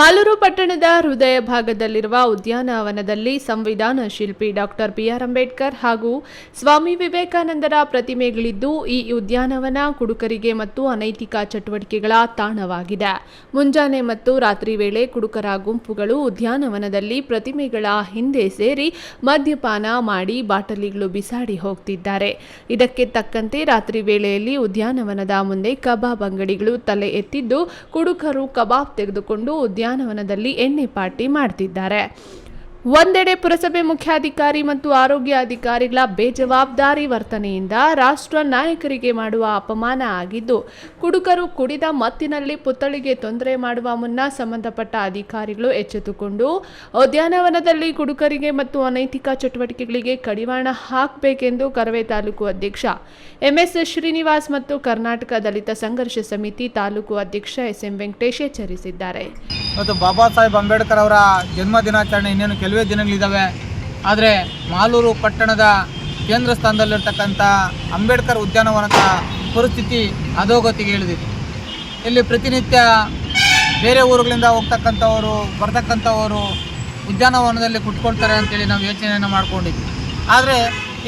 ಮಾಲೂರು ಪಟ್ಟಣದ ಹೃದಯ ಭಾಗದಲ್ಲಿರುವ ಉದ್ಯಾನವನದಲ್ಲಿ ಸಂವಿಧಾನ ಶಿಲ್ಪಿ ಡಾಕ್ಟರ್ BR ಅಂಬೇಡ್ಕರ್ ಹಾಗೂ ಸ್ವಾಮಿ ವಿವೇಕಾನಂದರ ಪ್ರತಿಮೆಗಳಿದ್ದು, ಈ ಉದ್ಯಾನವನ ಕುಡುಕರಿಗೆ ಮತ್ತು ಅನೈತಿಕ ಚಟುವಟಿಕೆಗಳ ತಾಣವಾಗಿದೆ. ಮುಂಜಾನೆ ಮತ್ತು ರಾತ್ರಿ ವೇಳೆ ಕುಡುಕರ ಗುಂಪುಗಳು ಉದ್ಯಾನವನದಲ್ಲಿ ಪ್ರತಿಮೆಗಳ ಹಿಂದೆ ಸೇರಿ ಮದ್ಯಪಾನ ಮಾಡಿ ಬಾಟಲಿಗಳು ಬಿಸಾಡಿ ಹೋಗ್ತಿದ್ದಾರೆ. ಇದಕ್ಕೆ ತಕ್ಕಂತೆ ರಾತ್ರಿ ವೇಳೆಯಲ್ಲಿ ಉದ್ಯಾನವನದ ಮುಂದೆ ಕಬಾಬ್ ಅಂಗಡಿಗಳು ತಲೆ ಎತ್ತಿದ್ದು, ಕುಡುಕರು ಕಬಾಬ್ ತೆಗೆದುಕೊಂಡು ಉದ್ಯಾನವನದಲ್ಲಿ ಎಣ್ಣೆ ಪಾರ್ಟಿ ಮಾಡ್ತಿದ್ದಾರೆ. ಒಂದೆಡೆ ಪುರಸಭೆ ಮುಖ್ಯಾಧಿಕಾರಿ ಮತ್ತು ಆರೋಗ್ಯ ಅಧಿಕಾರಿಗಳ ಬೇಜವಾಬ್ದಾರಿ ವರ್ತನೆಯಿಂದ ರಾಷ್ಟ್ರ ನಾಯಕರಿಗೆ ಮಾಡುವ ಅಪಮಾನ ಆಗಿದ್ದು, ಕುಡುಕರು ಕುಡಿದ ಮತ್ತಿನಲ್ಲಿ ಪುತ್ಥಳಿಗೆ ತೊಂದರೆ ಮಾಡುವ ಮುನ್ನ ಸಂಬಂಧಪಟ್ಟ ಅಧಿಕಾರಿಗಳು ಎಚ್ಚೆತ್ತುಕೊಂಡು ಉದ್ಯಾನವನದಲ್ಲಿ ಕುಡುಕರಿಗೆ ಮತ್ತು ಅನೈತಿಕ ಚಟುವಟಿಕೆಗಳಿಗೆ ಕಡಿವಾಣ ಹಾಕಬೇಕೆಂದು ಕರವೇ ತಾಲೂಕು ಅಧ್ಯಕ್ಷ ಎಂಎಸ್ ಶ್ರೀನಿವಾಸ್ ಮತ್ತು ಕರ್ನಾಟಕ ದಲಿತ ಸಂಘರ್ಷ ಸಮಿತಿ ತಾಲೂಕು ಅಧ್ಯಕ್ಷ ಎಸ್ಎಂ ವೆಂಕಟೇಶ್ ಎಚ್ಚರಿಸಿದ್ದಾರೆ. ಮತ್ತು ಬಾಬಾ ಸಾಹೇಬ್ ಅಂಬೇಡ್ಕರ್ ಅವರ ಜನ್ಮ ದಿನಾಚರಣೆ ಇನ್ನೇನು ಕೆಲವೇ ದಿನಗಳಿದ್ದಾವೆ. ಆದರೆ ಮಾಲೂರು ಪಟ್ಟಣದ ಕೇಂದ್ರ ಸ್ಥಾನದಲ್ಲಿರ್ತಕ್ಕಂಥ ಅಂಬೇಡ್ಕರ್ ಉದ್ಯಾನವನದ ಪರಿಸ್ಥಿತಿ ಅಧೋಗತಿಗೆ ಇಳಿದಿದೆ. ಇಲ್ಲಿ ಪ್ರತಿನಿತ್ಯ ಬೇರೆ ಊರುಗಳಿಂದ ಹೋಗ್ತಕ್ಕಂಥವರು ಬರ್ತಕ್ಕಂಥವರು ಉದ್ಯಾನವನದಲ್ಲಿ ಕುತ್ಕೊಳ್ತಾರೆ ಅಂತೇಳಿ ನಾವು ಯೋಚನೆಯನ್ನು ಮಾಡಿಕೊಂಡಿದ್ವಿ. ಆದರೆ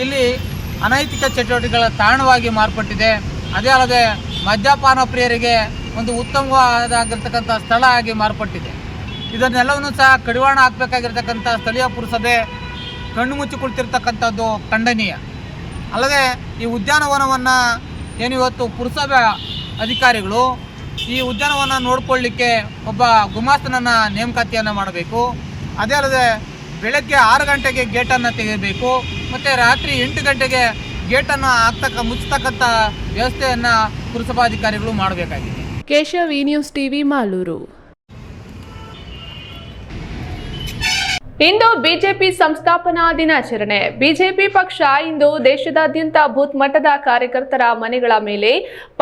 ಇಲ್ಲಿ ಅನೈತಿಕ ಚಟುವಟಿಕೆಗಳ ತಾಣವಾಗಿ ಮಾರ್ಪಟ್ಟಿದೆ. ಅದೇ ಅಲ್ಲದೆ ಮದ್ಯಪಾನ ಪ್ರಿಯರಿಗೆ ಒಂದು ಉತ್ತಮವಾದಾಗಿರ್ತಕ್ಕಂಥ ಸ್ಥಳ ಆಗಿ ಮಾರ್ಪಟ್ಟಿದೆ. ಇದನ್ನೆಲ್ಲವನ್ನೂ ಸಹ ಕಡಿವಾಣ ಹಾಕಬೇಕಾಗಿರ್ತಕ್ಕಂಥ ಸ್ಥಳೀಯ ಪುರಸಭೆ ಕಣ್ಣು ಮುಚ್ಚಿ ಕುಳಿತಿರ್ತಕ್ಕಂಥದ್ದು ಖಂಡನೀಯ. ಅಲ್ಲದೆ ಈ ಉದ್ಯಾನವನವನ್ನು ಏನಿವತ್ತು ಪುರಸಭೆ ಅಧಿಕಾರಿಗಳು ಈ ಉದ್ಯಾನವನ ನೋಡಿಕೊಳ್ಳಿಕ್ಕೆ ಒಬ್ಬ ಗುಮಾಸ್ತನನ್ನು ನೇಮಕಾತಿಯನ್ನು ಮಾಡಬೇಕು. ಅದೇ ಅಲ್ಲದೆ ಬೆಳಗ್ಗೆ 6 ಗಂಟೆಗೆ ಗೇಟನ್ನು ತೆಗೆಯಬೇಕು ಮತ್ತು ರಾತ್ರಿ 8 ಗಂಟೆಗೆ ಗೇಟನ್ನು ಮುಚ್ಚತಕ್ಕಂಥ ವ್ಯವಸ್ಥೆಯನ್ನು ಪುರಸಭಾಧಿಕಾರಿಗಳು ಮಾಡಬೇಕಾಗಿದೆ. ಕೇಶವ್, ಈ ನ್ಯೂಸ್ ಟಿವಿ, ಮಾಲೂರು. ಇಂದು ಬಿಜೆಪಿ ಸಂಸ್ಥಾಪನಾ ದಿನಾಚರಣೆ. ಬಿಜೆಪಿ ಪಕ್ಷ ಇಂದು ದೇಶದಾದ್ಯಂತ ಬೂತ್ ಮಟ್ಟದ ಕಾರ್ಯಕರ್ತರ ಮನೆಗಳ ಮೇಲೆ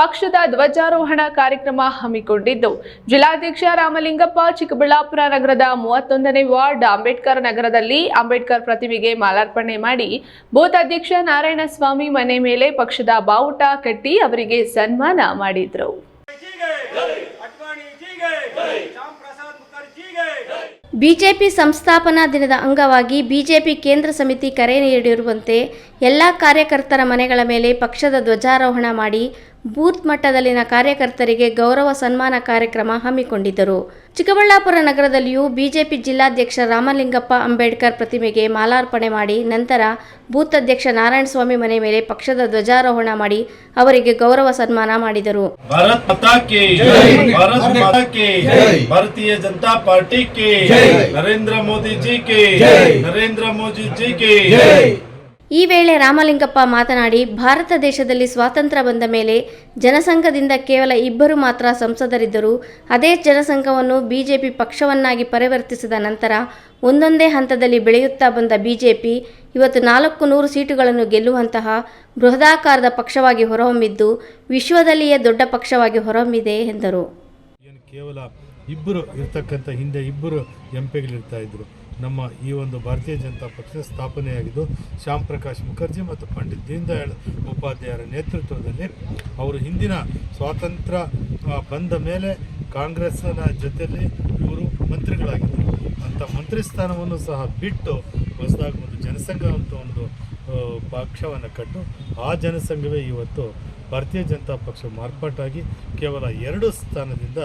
ಪಕ್ಷದ ಧ್ವಜಾರೋಹಣ ಕಾರ್ಯಕ್ರಮ ಹಮ್ಮಿಕೊಂಡಿದ್ದು, ಜಿಲ್ಲಾಧ್ಯಕ್ಷ ರಾಮಲಿಂಗಪ್ಪ ಚಿಕ್ಕಬಳ್ಳಾಪುರ ನಗರದ 31ನೇ ವಾರ್ಡ್ ಅಂಬೇಡ್ಕರ್ ನಗರದಲ್ಲಿ ಅಂಬೇಡ್ಕರ್ ಪ್ರತಿಮೆಗೆ ಮಾಲಾರ್ಪಣೆ ಮಾಡಿ ಬೂತ್ ಅಧ್ಯಕ್ಷ ನಾರಾಯಣಸ್ವಾಮಿ ಮನೆ ಮೇಲೆ ಪಕ್ಷದ ಬಾವುಟ ಕಟ್ಟಿ ಅವರಿಗೆ ಸನ್ಮಾನ ಮಾಡಿದ್ರು. ಬಿಜೆಪಿ ಸಂಸ್ಥಾಪನಾ ದಿನದ ಅಂಗವಾಗಿ ಬಿಜೆಪಿ ಕೇಂದ್ರ ಸಮಿತಿ ಕರೆ ನೀಡಿರುವಂತೆ ಎಲ್ಲ ಕಾರ್ಯಕರ್ತರ ಮನೆಗಳ ಮೇಲೆ ಪಕ್ಷದ ಧ್ವಜಾರೋಹಣ ಮಾಡಿ ಬೂತ್ ಮಟ್ಟದಲ್ಲಿನ ಕಾರ್ಯಕರ್ತರಿಗೆ ಗೌರವ ಸನ್ಮಾನ ಕಾರ್ಯಕ್ರಮ ಹಮ್ಮಿಕೊಂಡಿದ್ದರು. ಚಿಕ್ಕಬಳ್ಳಾಪುರ ನಗರದಲ್ಲಿಯೂ ಬಿಜೆಪಿ ಜಿಲ್ಲಾಧ್ಯಕ್ಷ ರಾಮಲಿಂಗಪ್ಪ ಅಂಬೇಡ್ಕರ್ ಪ್ರತಿಮೆಗೆ ಮಾಲಾರ್ಪಣೆ ಮಾಡಿ ನಂತರ ಬೂತ್ ಅಧ್ಯಕ್ಷ ನಾರಾಯಣಸ್ವಾಮಿ ಮನೆ ಮೇಲೆ ಪಕ್ಷದ ಧ್ವಜಾರೋಹಣ ಮಾಡಿ ಅವರಿಗೆ ಗೌರವ ಸನ್ಮಾನ ಮಾಡಿದರು. ಭಾರತೀಯ Janata party K Narendra Modi G K Narendra Modi G K. ಈ ವೇಳೆ ರಾಮಲಿಂಗಪ್ಪ ಮಾತನಾಡಿ, ಭಾರತ ದೇಶದಲ್ಲಿ ಸ್ವಾತಂತ್ರ್ಯ ಬಂದ ಮೇಲೆ ಜನಸಂಘದಿಂದ ಕೇವಲ 2 ಮಾತ್ರ ಸಂಸದರಿದ್ದರು. ಅದೇ ಜನಸಂಘವನ್ನು ಬಿಜೆಪಿ ಪಕ್ಷವನ್ನಾಗಿ ಪರಿವರ್ತಿಸಿದ ನಂತರ ಒಂದೊಂದೇ ಹಂತದಲ್ಲಿ ಬೆಳೆಯುತ್ತಾ ಬಂದ ಬಿಜೆಪಿ ಇವತ್ತು 400 ಸೀಟುಗಳನ್ನು ಗೆಲ್ಲುವಂತಹ ಬೃಹದಾಕಾರದ ಪಕ್ಷವಾಗಿ ಹೊರಹೊಮ್ಮಿದ್ದು ವಿಶ್ವದಲ್ಲಿಯೇ ದೊಡ್ಡ ಪಕ್ಷವಾಗಿ ಹೊರಹೊಮ್ಮಿದೆ ಎಂದರು. ಕೇವಲ 2 ಇರ್ತಕ್ಕಂಥ ಹಿಂದೆ 2 ಎಂಪಿಗಳಿರ್ತಾ ಇದ್ರು. ನಮ್ಮ ಈ ಒಂದು ಭಾರತೀಯ ಜನತಾ ಪಕ್ಷ ಸ್ಥಾಪನೆಯಾಗಿದ್ದು ಶ್ಯಾಮ್ ಪ್ರಕಾಶ್ ಮುಖರ್ಜಿ ಮತ್ತು ಪಂಡಿತ್ ದೀನ್ ದಯಾಳ್ ಉಪಾಧ್ಯಾಯರ ನೇತೃತ್ವದಲ್ಲಿ. ಅವರು ಹಿಂದಿನ ಸ್ವಾತಂತ್ರ್ಯ ಬಂದ ಮೇಲೆ ಕಾಂಗ್ರೆಸ್ನ ಜೊತೆಯಲ್ಲಿ ಇವರು ಮಂತ್ರಿಗಳಾಗಿದ್ದರು. ಅಂಥ ಮಂತ್ರಿ ಸ್ಥಾನವನ್ನು ಸಹ ಬಿಟ್ಟು ಹೊಸದಾಗಿ ಒಂದು ಜನಸಂಘ ಅಂತ ಒಂದು ಪಕ್ಷವನ್ನು ಕಟ್ಟು ಆ ಜನಸಂಘವೇ ಇವತ್ತು ಭಾರತೀಯ ಜನತಾ ಪಕ್ಷ ಮಾರ್ಪಾಟಾಗಿ ಕೇವಲ 2 ಸ್ಥಾನದಿಂದ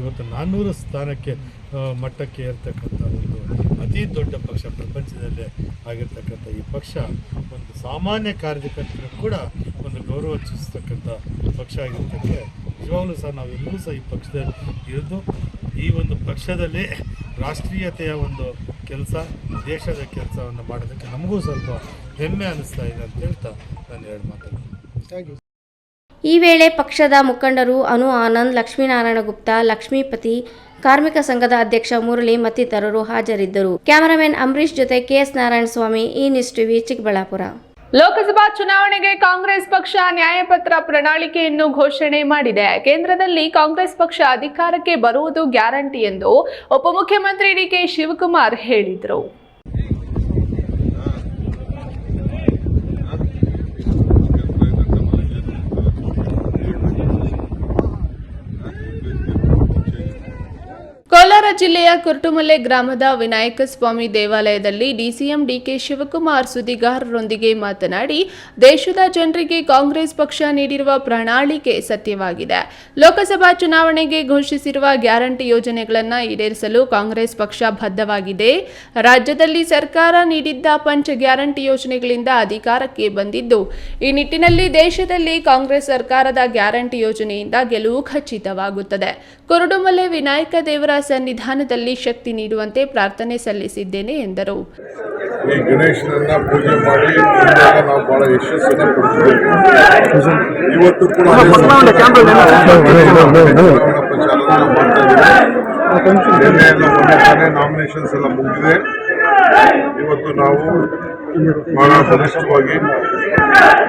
ಇವತ್ತು 400 ಸ್ಥಾನಕ್ಕೆ ಮಟ್ಟಕ್ಕೆ ಏರ್ತಕ್ಕಂಥ ಒಂದು ಅತಿ ದೊಡ್ಡ ಪಕ್ಷ ಪ್ರಪಂಚದಲ್ಲೇ ಆಗಿರ್ತಕ್ಕಂಥ ಈ ಪಕ್ಷ ಒಂದು ಸಾಮಾನ್ಯ ಕಾರ್ಯಕರ್ತರು ಕೂಡ ಒಂದು ಗೌರವ ಸೂಚಿಸ್ತಕ್ಕಂಥ ಪಕ್ಷ ಆಗಿರ್ತಕ್ಕೆ ನಿಜವಾಗ್ಲೂ ಸಹ ನಾವೆಲ್ಲರೂ ಸಹ ಈ ಪಕ್ಷದಲ್ಲಿ ಇರೋದು. ಈ ಒಂದು ಪಕ್ಷದಲ್ಲಿ ರಾಷ್ಟ್ರೀಯತೆಯ ಒಂದು ಕೆಲಸ, ದೇಶದ ಕೆಲಸವನ್ನು ಮಾಡೋದಕ್ಕೆ ನಮಗೂ ಸ್ವಲ್ಪ ಹೆಮ್ಮೆ ಅನ್ನಿಸ್ತಾ ಇದೆ ಅಂತ ಹೇಳ್ತಾ ನಾನು 2 ಮಾತಾಡ್ತೀನಿ. Thank you. ಈ ವೇಳೆ ಪಕ್ಷದ ಮುಖಂಡರು ಅನು ಆನಂದ್, ಲಕ್ಷ್ಮೀನಾರಾಯಣ ಗುಪ್ತಾ, ಲಕ್ಷ್ಮೀಪತಿ, ಕಾರ್ಮಿಕ ಸಂಘದ ಅಧ್ಯಕ್ಷ ಮುರಳಿ ಮತ್ತಿತರರು ಹಾಜರಿದ್ದರು. ಕ್ಯಾಮರಾಮನ್ ಅಂಬರೀಶ್ ಜೊತೆ ಕೆಎಸ್ ನಾರಾಯಣಸ್ವಾಮಿ, ಈ ನ್ಯೂಸ್ ಟಿವಿ, ಚಿಕ್ಕಬಳ್ಳಾಪುರ. ಲೋಕಸಭಾ ಚುನಾವಣೆಗೆ ಕಾಂಗ್ರೆಸ್ ಪಕ್ಷ ನ್ಯಾಯಪತ್ರ ಪ್ರಣಾಳಿಕೆಯನ್ನು ಘೋಷಣೆ ಮಾಡಿದೆ. ಕೇಂದ್ರದಲ್ಲಿ ಕಾಂಗ್ರೆಸ್ ಪಕ್ಷ ಅಧಿಕಾರಕ್ಕೆ ಬರುವುದು ಗ್ಯಾರಂಟಿ ಎಂದು ಉಪಮುಖ್ಯಮಂತ್ರಿ ಡಿಕೆ ಶಿವಕುಮಾರ್ ಹೇಳಿದರು. ಕೋಲಾರ ಜಿಲ್ಲೆಯ ಕುರ್ಟುಮಲೆ ಗ್ರಾಮದ ವಿನಾಯಕ ಸ್ವಾಮಿ ದೇವಾಲಯದಲ್ಲಿ ಡಿಸಿಎಂ ಡಿಕೆ ಶಿವಕುಮಾರ್ ಸುದ್ದಿಗಾರರೊಂದಿಗೆ ಮಾತನಾಡಿ, ದೇಶದ ಜನರಿಗೆ ಕಾಂಗ್ರೆಸ್ ಪಕ್ಷ ನೀಡಿರುವ ಪ್ರಣಾಳಿಕೆ ಸತ್ಯವಾಗಿದೆ. ಲೋಕಸಭಾ ಚುನಾವಣೆಗೆ ಘೋಷಿಸಿರುವ ಗ್ಯಾರಂಟಿ ಯೋಜನೆಗಳನ್ನು ಈಡೇರಿಸಲು ಕಾಂಗ್ರೆಸ್ ಪಕ್ಷ ಬದ್ಧವಾಗಿದೆ. ರಾಜ್ಯದಲ್ಲಿ ಸರ್ಕಾರ ನೀಡಿದ್ದ ಪಂಚ ಗ್ಯಾರಂಟಿ ಯೋಜನೆಗಳಿಂದ ಅಧಿಕಾರಕ್ಕೆ ಬಂದಿದ್ದು, ಈ ನಿಟ್ಟಿನಲ್ಲಿ ದೇಶದಲ್ಲಿ ಕಾಂಗ್ರೆಸ್ ಸರ್ಕಾರದ ಗ್ಯಾರಂಟಿ ಯೋಜನೆಯಿಂದ ಗೆಲುವು ಖಚಿತವಾಗುತ್ತದೆ. ಕುರುಡುಮಲೆ ವಿನಾಯಕ ದೇವರ ಸನ್ನಿಧಾನ ವಿಧಾನದಲ್ಲಿ ಶಕ್ತಿ ನೀಡುವಂತೆ ಪ್ರಾರ್ಥನೆ ಸಲ್ಲಿಸಿದ್ದೇನೆ ಎಂದರು. ಈ ಗಣೇಶನನ್ನ ಪೂಜೆ ಮಾಡಿ ನಾವು ಬಹಳ ಯಶಸ್ಸನ್ನು ಪಡ್ತಿದ್ದೇವೆ. ಇವತ್ತು ಕೂಡ ನಾಮಿನೇಷನ್ಸ್ ಎಲ್ಲ ಮುಗಿದಿದೆ. ಇವತ್ತು ನಾವು ಬಹಳ ಬಲಿಷ್ಠವಾಗಿ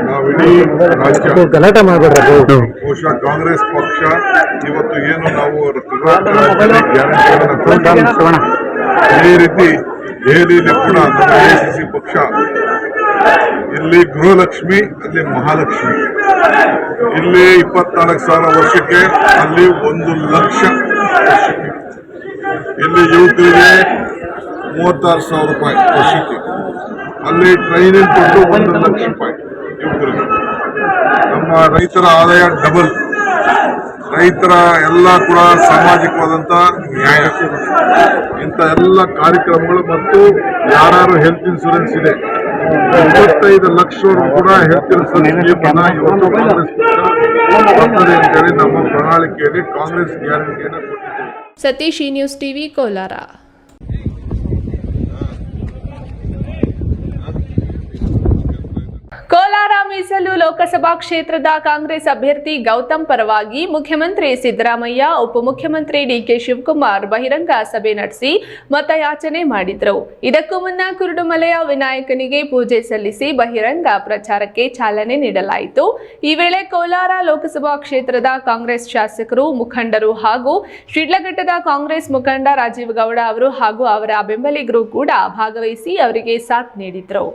ನಾವಿಡೀ ರಾಜ್ಯ ಬಹುಶಃ ಕಾಂಗ್ರೆಸ್ ಪಕ್ಷ ಇವತ್ತು ಏನು ನಾವು ಇದೇ ರೀತಿ ದೆಹಲಿಯಲ್ಲಿ ಕೂಡ ನಮ್ಮ AICC ಪಕ್ಷ ಇಲ್ಲಿ ಗೃಹಲಕ್ಷ್ಮಿ ಅಲ್ಲಿ ಮಹಾಲಕ್ಷ್ಮಿ, ಇಲ್ಲಿ 24,000 ವರ್ಷಕ್ಕೆ ಅಲ್ಲಿ 1 ಲಕ್ಷ ವರ್ಷಕ್ಕೆ, ಇಲ್ಲಿ ಯುವಕರಿಗೆ 36,000 ರೂಪಾಯಿ ವರ್ಷಕ್ಕೆ, ಅಲ್ಲಿ ಟ್ರೈನಿಂಗ್ ಕೊಟ್ಟು 1 ಲಕ್ಷ ರೂಪಾಯಿ ಯುವಕರಿಗೆ. ನಮ್ಮ ರೈತರ ಆದಾಯ ಡಬಲ್, ರೈತರ ಎಲ್ಲ ಕೂಡ ಸಾಮಾಜಿಕವಾದಂಥ ನ್ಯಾಯ, ಇಂಥ ಎಲ್ಲ ಕಾರ್ಯಕ್ರಮಗಳು ಮತ್ತು ಯಾರು ಹೆಲ್ತ್ ಇನ್ಶೂರೆನ್ಸ್ ಇದೆ 25 ಲಕ್ಷವರೆಗೂ ಕೂಡ ಹೆಲ್ತ್ ಇನ್ಶೂರೆನ್ಸ್ ಸ್ಕೀಮನ್ನು ಇವತ್ತು ಕಾಂಗ್ರೆಸ್ ಪಕ್ಷ ಬರ್ತದೆ ಅಂತೇಳಿ ನಮ್ಮ ಪ್ರಣಾಳಿಕೆಯಲ್ಲಿ ಕಾಂಗ್ರೆಸ್ ಗ್ಯಾರಂಟಿಯನ್ನು ಕೊಟ್ಟಿದ್ದೇವೆ. Satish, news TV, Kolar. ಕೋಲಾರ ಮೀಸಲು ಲೋಕಸಭಾ ಕ್ಷೇತ್ರದ ಕಾಂಗ್ರೆಸ್ ಅಭ್ಯರ್ಥಿ ಗೌತಮ್ ಪರವಾಗಿ ಮುಖ್ಯಮಂತ್ರಿ ಸಿದ್ದರಾಮಯ್ಯ, ಉಪಮುಖ್ಯಮಂತ್ರಿ DK ಶಿವಕುಮಾರ್ ಬಹಿರಂಗ ಸಭೆ ನಡೆಸಿ ಮತಯಾಚನೆ ಮಾಡಿದರು. ಇದಕ್ಕೂ ಮುನ್ನ ಕುರುಡುಮಲೆಯ ವಿನಾಯಕನಿಗೆ ಪೂಜೆ ಸಲ್ಲಿಸಿ ಬಹಿರಂಗ ಪ್ರಚಾರಕ್ಕೆ ಚಾಲನೆ ನೀಡಲಾಯಿತು. ಈ ವೇಳೆ ಕೋಲಾರ ಲೋಕಸಭಾ ಕ್ಷೇತ್ರದ ಕಾಂಗ್ರೆಸ್ ಶಾಸಕರು, ಮುಖಂಡರು ಹಾಗೂ ಶಿಡ್ಲಘಟ್ಟದ ಕಾಂಗ್ರೆಸ್ ಮುಖಂಡ ರಾಜೀವ್ ಗೌಡ ಅವರು ಹಾಗೂ ಅವರ ಬೆಂಬಲಿಗರು ಕೂಡ ಭಾಗವಹಿಸಿ ಅವರಿಗೆ ಸಾಥ್ ನೀಡಿದರು.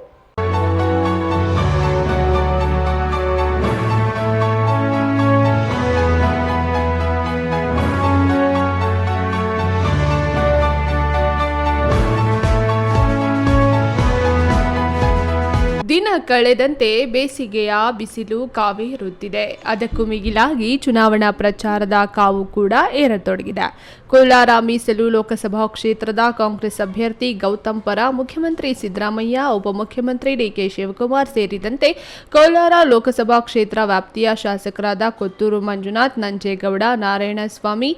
ದಿನ ಕಳೆದಂತೆ ಬೇಸಿಗೆಯ ಬಿಸಿಲು ಕಾವೇರುತ್ತಿದೆ. ಅದಕ್ಕೂ ಮಿಗಿಲಾಗಿ ಚುನಾವಣಾ ಪ್ರಚಾರದ ಕಾವು ಕೂಡ ಏರತೊಡಗಿದೆ. ಕೋಲಾರ ಮೀಸಲು ಲೋಕಸಭಾ ಕ್ಷೇತ್ರದ ಕಾಂಗ್ರೆಸ್ ಅಭ್ಯರ್ಥಿ ಗೌತಮ್ ಪರ ಮುಖ್ಯಮಂತ್ರಿ ಸಿದ್ದರಾಮಯ್ಯ, ಉಪಮುಖ್ಯಮಂತ್ರಿ DK ಶಿವಕುಮಾರ್ ಸೇರಿದಂತೆ ಕೋಲಾರ ಲೋಕಸಭಾ ಕ್ಷೇತ್ರ ವ್ಯಾಪ್ತಿಯ ಶಾಸಕರಾದ ಕೊತ್ತೂರು ಮಂಜುನಾಥ್, ನಂಜೇಗೌಡ, ನಾರಾಯಣಸ್ವಾಮಿ,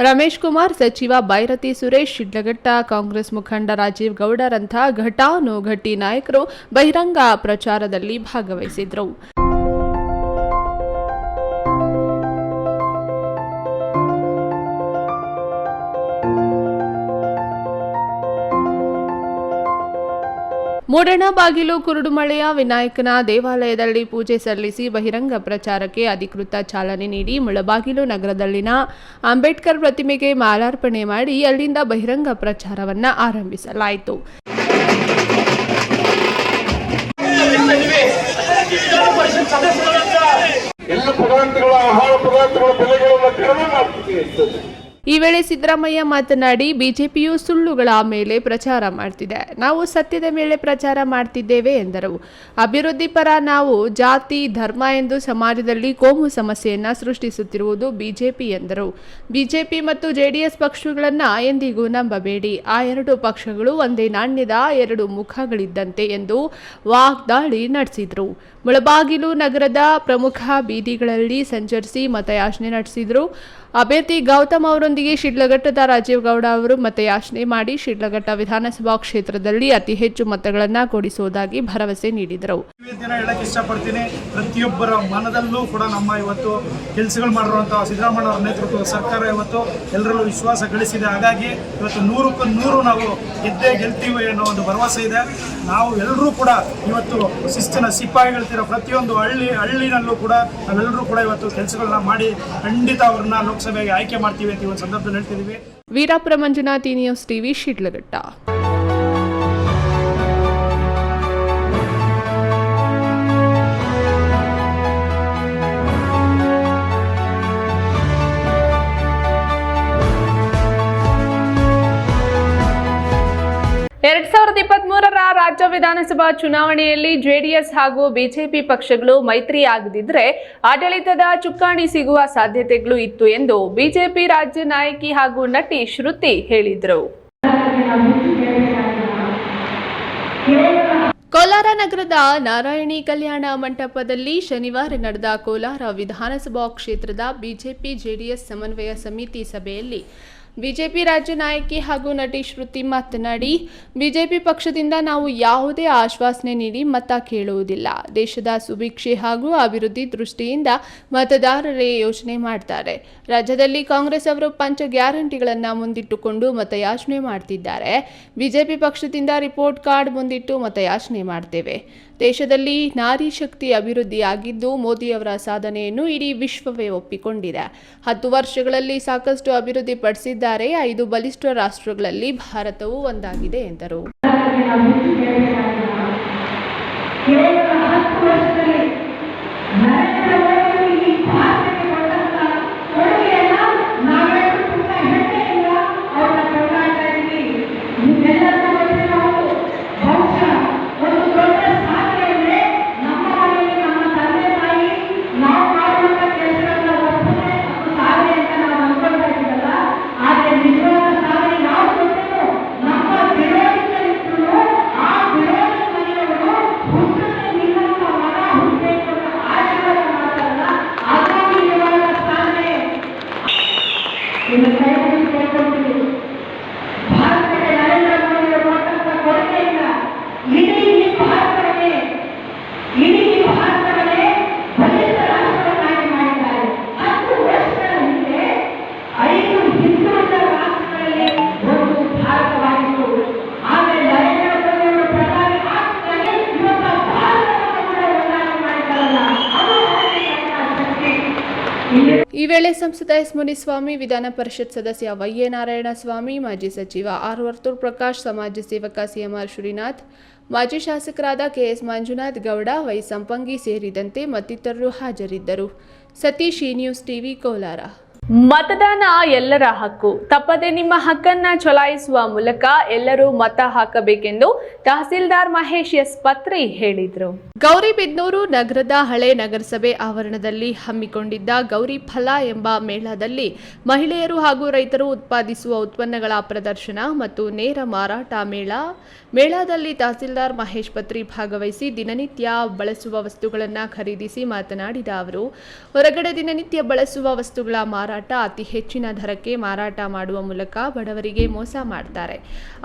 ರಮೇಶ್ ಕುಮಾರ್, ಸಚಿವ ಬೈರತಿ ಸುರೇಶ್, ಶಿಡ್ಲಘಟ್ಟ ಕಾಂಗ್ರೆಸ್ ಮುಖಂಡ ರಾಜೀವ್ ಗೌಡರಂಥ ಘಟಾನುಘಟಿ ನಾಯಕರು ಬಹಿರಂಗ ಪ್ರಚಾರದಲ್ಲಿ ಭಾಗವಹಿಸಿದರು. ಮೂಡಣಬಾಗಿಲು ಕುರುಡುಮಳೆಯ ವಿನಾಯಕನ ದೇವಾಲಯದಲ್ಲಿ ಪೂಜೆ ಸಲ್ಲಿಸಿ ಬಹಿರಂಗ ಪ್ರಚಾರಕ್ಕೆ ಅಧಿಕೃತ ಚಾಲನೆ ನೀಡಿ ಮುಳಬಾಗಿಲು ನಗರದಲ್ಲಿನ ಅಂಬೇಡ್ಕರ್ ಪ್ರತಿಮೆಗೆ ಮಾಲಾರ್ಪಣೆ ಮಾಡಿ ಅಲ್ಲಿಂದ ಬಹಿರಂಗ ಪ್ರಚಾರವನ್ನು ಆರಂಭಿಸಲಾಯಿತು. ಈ ವೇಳೆ ಸಿದ್ದರಾಮಯ್ಯ ಮಾತನಾಡಿ, ಬಿಜೆಪಿಯು ಸುಳ್ಳುಗಳ ಮೇಲೆ ಪ್ರಚಾರ ಮಾಡ್ತಿದೆ, ನಾವು ಸತ್ಯದ ಮೇಲೆ ಪ್ರಚಾರ ಮಾಡ್ತಿದ್ದೇವೆ ಎಂದರು. ಅಭಿವೃದ್ಧಿ ಪರ ನಾವು, ಜಾತಿ ಧರ್ಮ ಎಂದು ಸಮಾಜದಲ್ಲಿ ಕೋಮು ಸಮಸ್ಯೆಯನ್ನ ಸೃಷ್ಟಿಸುತ್ತಿರುವುದು ಬಿಜೆಪಿ ಎಂದರು. ಬಿಜೆಪಿ ಮತ್ತು JDS ಪಕ್ಷಗಳನ್ನು ಎಂದಿಗೂ ನಂಬಬೇಡಿ, ಆ ಎರಡು ಪಕ್ಷಗಳು ಒಂದೇ ನಾಣ್ಯದ ಎರಡು ಮುಖಗಳಿದ್ದಂತೆ ಎಂದು ವಾಗ್ದಾಳಿ ನಡೆಸಿದರು. ಮುಳಬಾಗಿಲು ನಗರದ ಪ್ರಮುಖ ಬೀದಿಗಳಲ್ಲಿ ಸಂಚರಿಸಿ ಮತಯಾಚನೆ ನಡೆಸಿದರು. ಅಭ್ಯರ್ಥಿ ಗೌತಮ್ ಅವರೊಂದಿಗೆ ಶಿಡ್ಲಘಟ್ಟದ ರಾಜೀವ್ ಗೌಡ ಅವರು ಮತಯಾಚನೆ ಮಾಡಿ ಶಿಡ್ಲಘಟ್ಟ ವಿಧಾನಸಭಾ ಕ್ಷೇತ್ರದಲ್ಲಿ ಅತಿ ಹೆಚ್ಚು ಮತಗಳನ್ನು ಕೊಡಿಸುವುದಾಗಿ ಭರವಸೆ ನೀಡಿದರು. ಹೇಳಕ್ಕೆ ಇಷ್ಟಪಡ್ತೀನಿ, ಪ್ರತಿಯೊಬ್ಬರ ಮನದಲ್ಲೂ ಕೂಡ ನಮ್ಮ ಇವತ್ತು ಕೆಲಸಗಳು ಮಾಡಿರುವಂತಹ ಸಿದ್ದರಾಮಯ್ಯ ಅವರ ನೇತೃತ್ವದ ಸರ್ಕಾರ ಇವತ್ತು ಎಲ್ಲರಲ್ಲೂ ವಿಶ್ವಾಸ ಗಳಿಸಿದೆ. ಹಾಗಾಗಿ ಇವತ್ತು 100ಕ್ಕೆ 100 ನಾವು ಗೆದ್ದೇ ಗೆಲ್ತೀವಿ ಅನ್ನೋ ಒಂದು ಭರವಸೆ ಇದೆ. ನಾವು ಎಲ್ಲರೂ ಕೂಡ ಇವತ್ತು ಶಿಸ್ತಿನ ಸಿಪಾಯಿಗಳಿರೋ ಪ್ರತಿಯೊಂದು ಹಳ್ಳಿನಲ್ಲೂ ಕೂಡ ನಾವೆಲ್ಲರೂ ಕೂಡ ಇವತ್ತು ಕೆಲಸಗಳನ್ನ ಮಾಡಿ ಖಂಡಿತ ಅವ್ರನ್ನ ಲೋಕಸಭೆಗೆ ಆಯ್ಕೆ ಮಾಡ್ತೀವಿ ಅಂತ ಒಂದು ಸಂದರ್ಭದಲ್ಲಿ ಹೇಳ್ತಿದ್ದೀವಿ. Veerapura Manjunath, news TV, Shidlaghatta. ಎರಡ್ 2023ರ ರಾಜ್ಯ ವಿಧಾನಸಭಾ ಚುನಾವಣೆಯಲ್ಲಿ ಜೆಡಿಎಸ್ ಹಾಗೂ ಬಿಜೆಪಿ ಪಕ್ಷಗಳು ಮೈತ್ರಿ ಆಗದಿದ್ರೆ ಆಡಳಿತದ ಚುಕ್ಕಾಣಿ ಸಿಗುವ ಸಾಧ್ಯತೆಗಳು ಇತ್ತು ಎಂದು ಬಿಜೆಪಿ ರಾಜ್ಯ ನಾಯಕಿ ಹಾಗೂ ನಟಿ ಶ್ರುತಿ ಹೇಳಿದರು. ಕೋಲಾರ ನಗರದ ನಾರಾಯಣಿ ಕಲ್ಯಾಣ ಮಂಟಪದಲ್ಲಿ ಶನಿವಾರ ನಡೆದ ಕೋಲಾರ ವಿಧಾನಸಭಾ ಕ್ಷೇತ್ರದ ಬಿಜೆಪಿ ಜೆಡಿಎಸ್ ಸಮನ್ವಯ ಸಮಿತಿ ಸಭೆಯಲ್ಲಿ ಬಿಜೆಪಿ ರಾಜ್ಯ ನಾಯಕಿ ಹಾಗೂ ನಟಿ ಶ್ರುತಿ ಮಾತನಾಡಿ, ಬಿಜೆಪಿ ಪಕ್ಷದಿಂದ ನಾವು ಯಾವುದೇ ಆಶ್ವಾಸನೆ ನೀಡಿ ಮತ ಕೇಳುವುದಿಲ್ಲ. ದೇಶದ ಸುಭಿಕ್ಷೆ ಹಾಗೂ ಅಭಿವೃದ್ಧಿ ದೃಷ್ಟಿಯಿಂದ ಮತದಾರರೇ ಯೋಚನೆ ಮಾಡ್ತಾರೆ. ರಾಜ್ಯದಲ್ಲಿ ಕಾಂಗ್ರೆಸ್ ಅವರು ಪಂಚ ಗ್ಯಾರಂಟಿಗಳನ್ನು ಮುಂದಿಟ್ಟುಕೊಂಡು ಮತಯಾಚನೆ ಮಾಡ್ತಿದ್ದಾರೆ. ಬಿಜೆಪಿ ಪಕ್ಷದಿಂದ ರಿಪೋರ್ಟ್ ಕಾರ್ಡ್ ಮುಂದಿಟ್ಟು ಮತಯಾಚನೆ ಮಾಡ್ತೇವೆ. ದೇಶದಲ್ಲಿ ನಾರಿ ಶಕ್ತಿ ಅಭಿವೃದ್ಧಿಯಾಗಿದ್ದು ಮೋದಿಯವರ ಸಾಧನೆಯನ್ನು ಇಡೀ ವಿಶ್ವವೇ ಒಪ್ಪಿಕೊಂಡಿದೆ. 10 ವರ್ಷಗಳಲ್ಲಿ ಸಾಕಷ್ಟು ಅಭಿವೃದ್ಧಿ ಪಡಿಸಿದ್ದಾರೆ. 5 ಬಲಿಷ್ಠ ರಾಷ್ಟ್ರಗಳಲ್ಲಿ ಭಾರತವು ಒಂದಾಗಿದೆ ಎಂದರು. ಈ ವೇಳೆ ಸಂಸದ ಎಸ್ ಮುನಿಸ್ವಾಮಿ, ವಿಧಾನ ಪರಿಷತ್ ಸದಸ್ಯ ವೈ.ಎ. ನಾರಾಯಣಸ್ವಾಮಿ, ಮಾಜಿ ಸಚಿವ ಆರ್. ವರ್ತೂರ್ ಪ್ರಕಾಶ್, ಸಮಾಜ ಸೇವಕ ಸಿಎಂಆರ್ ಶ್ರೀನಾಥ್, ಮಾಜಿ ಶಾಸಕರಾದ ಕೆಎಸ್ ಮಂಜುನಾಥ್ ಗೌಡ, ವೈ ಸಂಪಂಗಿ ಸೇರಿದಂತೆ ಮತ್ತಿತರರು ಹಾಜರಿದ್ದರು. ಸತೀಶ್, ಈ ನ್ಯೂಸ್ ಟಿವಿ, ಕೋಲಾರ. ಮತದಾನ ಎಲ್ಲರ ಹಕ್ಕು. ತಪ್ಪದೆ ನಿಮ್ಮ ಹಕ್ಕನ್ನ ಚಲಾಯಿಸುವ ಮೂಲಕ ಎಲ್ಲರೂ ಮತ ಹಾಕಬೇಕೆಂದು ತಹಸೀಲ್ದಾರ್ ಮಹೇಶ್ ಎಸ್ ಪತ್ರಿ ಹೇಳಿದರು. ಗೌರಿಬಿದನೂರು ನಗರದ ಹಳೆ ನಗರಸಭೆ ಆವರಣದಲ್ಲಿ ಹಮ್ಮಿಕೊಂಡಿದ್ದ ಗೌರಿ ಫಲ ಎಂಬ ಮೇಳದಲ್ಲಿ ಮಹಿಳೆಯರು ಹಾಗೂ ರೈತರು ಉತ್ಪಾದಿಸುವ ಉತ್ಪನ್ನಗಳ ಪ್ರದರ್ಶನ ಮತ್ತು ನೇರ ಮಾರಾಟ ಮೇಳದಲ್ಲಿ ತಹಸೀಲ್ದಾರ್ ಮಹೇಶ್ ಪತ್ರಿ ಭಾಗವಹಿಸಿ ದಿನನಿತ್ಯ ಬಳಸುವ ವಸ್ತುಗಳನ್ನು ಖರೀದಿಸಿ ಮಾತನಾಡಿದ ಅವರು, ಹೊರಗಡೆ ದಿನನಿತ್ಯ ಬಳಸುವ ವಸ್ತುಗಳ ಮಾರಾಟ ಅತಿ ಹೆಚ್ಚಿನ ದರಕ್ಕೆ ಮಾರಾಟ ಮಾಡುವ ಮೂಲಕ ಬಡವರಿಗೆ ಮೋಸ ಮಾಡ್ತಾರೆ.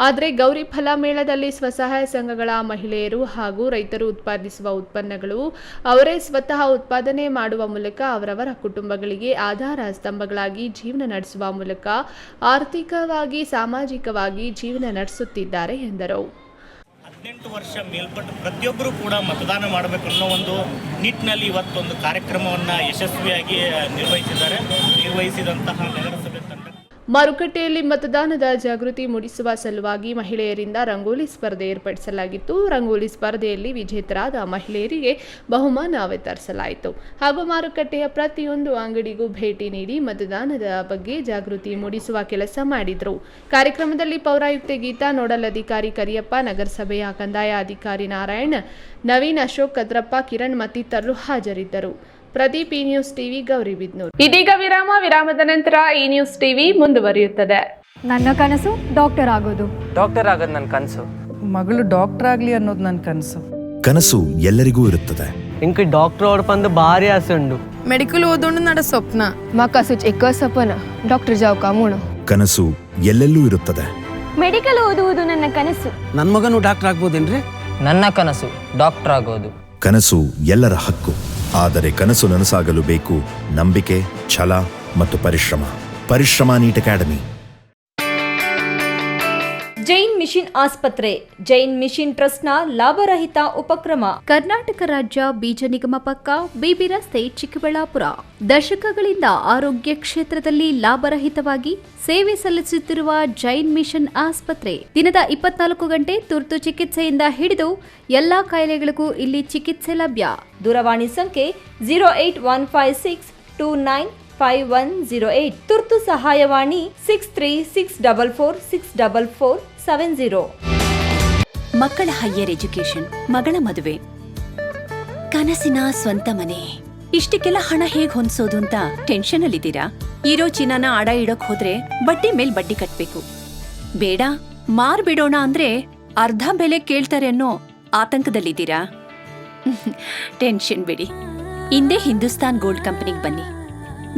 ಆದರೆ ಗೌರಿ ಫಲ ಮೇಳದಲ್ಲಿ ಸ್ವಸಹಾಯ ಸಂಘಗಳ ಮಹಿಳೆಯರು ಹಾಗೂ ರೈತರು ಉತ್ಪಾದಿಸುವ ಉತ್ಪನ್ನಗಳು ಅವರೇ ಸ್ವತಃ ಉತ್ಪಾದನೆ ಮಾಡುವ ಮೂಲಕ ಅವರವರ ಕುಟುಂಬಗಳಿಗೆ ಆಧಾರ ಸ್ತಂಭಗಳಾಗಿ ಜೀವನ ನಡೆಸುವ ಮೂಲಕ ಆರ್ಥಿಕವಾಗಿ ಸಾಮಾಜಿಕವಾಗಿ ಜೀವನ ನಡೆಸುತ್ತಿದ್ದಾರೆ ಎಂದರು. 18 ವರ್ಷ ಮೇಲ್ಪಟ್ಟ ಪ್ರತಿಯೊಬ್ಬರು ಕೂಡ ಮತದಾನ ಮಾಡಬೇಕು ಅನ್ನೋ ಒಂದು ನಿಟ್ಟಿನಲ್ಲಿ ಇವತ್ತೊಂದು ಕಾರ್ಯಕ್ರಮವನ್ನು ಯಶಸ್ವಿಯಾಗಿ ನಿರ್ವಹಿಸಿದಂತಹ ನಗರಸಭೆ ತಂಡ ಮಾರುಕಟ್ಟೆಯಲ್ಲಿ ಮತದಾನದ ಜಾಗೃತಿ ಮೂಡಿಸುವ ಸಲುವಾಗಿ ಮಹಿಳೆಯರಿಂದ ರಂಗೋಲಿ ಸ್ಪರ್ಧೆ ಏರ್ಪಡಿಸಲಾಗಿತ್ತು. ರಂಗೋಲಿ ಸ್ಪರ್ಧೆಯಲ್ಲಿ ವಿಜೇತರಾದ ಮಹಿಳೆಯರಿಗೆ ಬಹುಮಾನ ವಿತರಿಸಲಾಯಿತು ಹಾಗೂ ಮಾರುಕಟ್ಟೆಯ ಪ್ರತಿಯೊಂದು ಅಂಗಡಿಗೂ ಭೇಟಿ ನೀಡಿ ಮತದಾನದ ಬಗ್ಗೆ ಜಾಗೃತಿ ಮೂಡಿಸುವ ಕೆಲಸ ಮಾಡಿದರು. ಕಾರ್ಯಕ್ರಮದಲ್ಲಿ ಪೌರಾಯುಕ್ತೆ ಗೀತಾ, ನೋಡಲ್ ಅಧಿಕಾರಿ ಕರಿಯಪ್ಪ, ನಗರಸಭೆಯ ಕಂದಾಯ ಅಧಿಕಾರಿ ನಾರಾಯಣ್, ನವೀನ್, ಅಶೋಕ್, ಕದ್ರಪ್ಪ, ಕಿರಣ್ ಮತ್ತಿತರರು ಹಾಜರಿದ್ದರು. ಪ್ರದೀಪ್, ಈ ನ್ಯೂಸ್ ಟಿವಿ, ಗೌರಿಬಿದನೂರು. ಇದೀಗ ವಿರಾಮದ ನಂತರ ಈ ನ್ಯೂಸ್ ಟಿವಿ ಮುಂದುವರಿಯುತ್ತದೆ. ನನ್ನ ಕನಸು ಡಾಕ್ಟರ್ ಆಗೋದು. ಡಾಕ್ಟರ್ ಆಗೋದು ನನ್ನ ಕನಸು. ಮಗಳು ಡಾಕ್ಟರ್ ಆಗಲಿ ಅನ್ನೋದು ನನ್ನ ಕನಸು. ಕನಸು ಎಲ್ಲರಿಗೂ ಇರುತ್ತದೆ. ಇಂಕ ಡಾಕ್ಟರ್ ಓಡ್ಪಂದು ಭಾರಿ ಆಸೆ ಉಂಡು. ಮೆಡಿಕಲ್ ಓದೋಣ ನಡ ಸ್ವಪ್ನ. ಮಕ್ಕಸುಚ್ ಎಕ್ಕ ಸಪನ ಡಾಕ್ಟರ್ ಜಾವ್ ಕಾಮೂಣ. ಕನಸು ಎಲ್ಲೆಲ್ಲೂ ಇರುತ್ತದೆ. ಮೆಡಿಕಲ್ ಓದುವುದು ನನ್ನ ಕನಸು. ನನ್ನ ಮಗನು ಡಾಕ್ಟರ್ ಆಗ್ಬೋದೇನ್ರಿ? ನನ್ನ ಕನಸು ಡಾಕ್ಟರ್ ಆಗೋದು. ಕನಸು ಎಲ್ಲರ ಹಕ್ಕು. ಆದರೆ ಕನಸು ನನಸಾಗಲು ಬೇಕು ನಂಬಿಕೆ, ಛಲ ಮತ್ತು ಪರಿಶ್ರಮ ನೀಟ್ ಅಕಾಡೆಮಿ. ಜೈನ್ ಮಿಷನ್ ಆಸ್ಪತ್ರೆ, ಜೈನ್ ಮಿಷನ್ ಟ್ರಸ್ಟ್ನ ಲಾಭರಹಿತ ಉಪಕ್ರಮ. ಕರ್ನಾಟಕ ರಾಜ್ಯ ಬೀಜ ನಿಗಮ ಪಕ್ಕ, ಬಿಬಿ ರಸ್ತೆ, ಚಿಕ್ಕಬಳ್ಳಾಪುರ. ದಶಕಗಳಿಂದ ಆರೋಗ್ಯ ಕ್ಷೇತ್ರದಲ್ಲಿ ಲಾಭರಹಿತವಾಗಿ ಸೇವೆ ಸಲ್ಲಿಸುತ್ತಿರುವ ಜೈನ್ ಮಿಷನ್ ಆಸ್ಪತ್ರೆ ದಿನದ 24 ಗಂಟೆ ತುರ್ತು ಚಿಕಿತ್ಸೆಯಿಂದ ಹಿಡಿದು ಎಲ್ಲಾ ಕಾಯಿಲೆಗಳಿಗೂ ಇಲ್ಲಿ ಚಿಕಿತ್ಸೆ ಲಭ್ಯ. ದೂರವಾಣಿ ಸಂಖ್ಯೆ 08156295108. ತುರ್ತು ಸಹಾಯವಾಣಿ 6364464470. ಮಕ್ಕಳ ಹೈಯರ್ ಎಜುಕೇಶನ್, ಮಗಳ ಮದುವೆ, ಕನಸಿನ ಸ್ವಂತ ಮನೆ, ಇಷ್ಟಕ್ಕೆಲ್ಲ ಹಣ ಹೇಗ್ ಹೊಂದಿಸೋದು ಅಂತ ಟೆನ್ಷನ್ ಅಲ್ಲಿದ್ದೀರಾ? ಇರೋ ಚಿನ್ನನ ಅಡ ಇಡೋಕ್ ಹೋದ್ರೆ ಬಡ್ಡಿ ಮೇಲ್ ಬಡ್ಡಿ ಕಟ್ಬೇಕು. ಬೇಡ, ಮಾರ್ಬಿಡೋಣ ಅಂದ್ರೆ ಅರ್ಧ ಬೆಲೆ ಕೇಳ್ತಾರೆ ಅನ್ನೋ ಆತಂಕದಲ್ಲಿದ್ದೀರಾ? ಟೆನ್ಷನ್ ಬಿಡಿ, ಹಿಂದೆ ಹಿಂದೂಸ್ತಾನ್ ಗೋಲ್ಡ್ ಕಂಪನಿಗೆ ಬನ್ನಿ.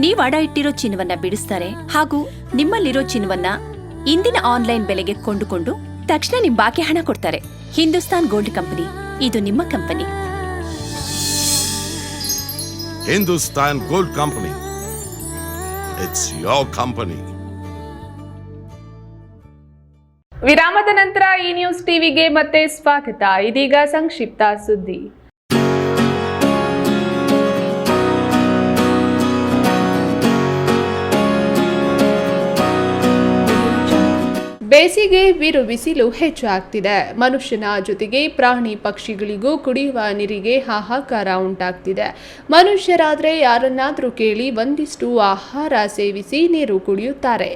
ನೀವು ಅಡ ಇಟ್ಟಿರೋ ಚಿನ್ನವನ್ನ ಬಿಡಿಸ್ತಾರೆ ಹಾಗೂ ನಿಮ್ಮಲ್ಲಿರೋ ಚಿನ್ನವನ್ನ ಇಂದಿನ ಆನ್ಲೈನ್ ಬೆಲೆಗೆ ಕೊಂಡುಕೊಂಡು ತಕ್ಷಣ ನಿಮ್ ಬಾಕಿ ಹಣ ಕೊಡ್ತಾರೆ. ಹಿಂದೂಸ್ತಾನ್ ಗೋಲ್ಡ್ ಕಂಪನಿ, ಇದು ನಿಮ್ಮ company. Hindustan Gold Company. It's your company. ವಿರಾಮದ ನಂತರ ಈ ನ್ಯೂಸ್ ಟಿವಿಗೆ ಮತ್ತೆ ಸ್ವಾಗತ. ಇದೀಗ ಸಂಕ್ಷಿಪ್ತ ಸುದ್ದಿ. ಬೇಸಿಗೆ ಬಿರು ಬಿಸಿಲು ಹೆಚ್ಚು ಆಗ್ತಿದೆ. ಮನುಷ್ಯನ ಜೊತೆಗೆ ಪ್ರಾಣಿ ಪಕ್ಷಿಗಳಿಗೂ ಕುಡಿಯುವ ನೀರಿಗೆ ಹಾಹಾಕಾರ ಉಂಟಾಗ್ತಿದೆ. ಮನುಷ್ಯರಾದ್ರೆ ಯಾರನ್ನಾದ್ರೂ ಕೇಳಿ ಒಂದಿಷ್ಟು ಆಹಾರ ಸೇವಿಸಿ ನೀರು ಕುಡಿಯುತ್ತಾರೆ.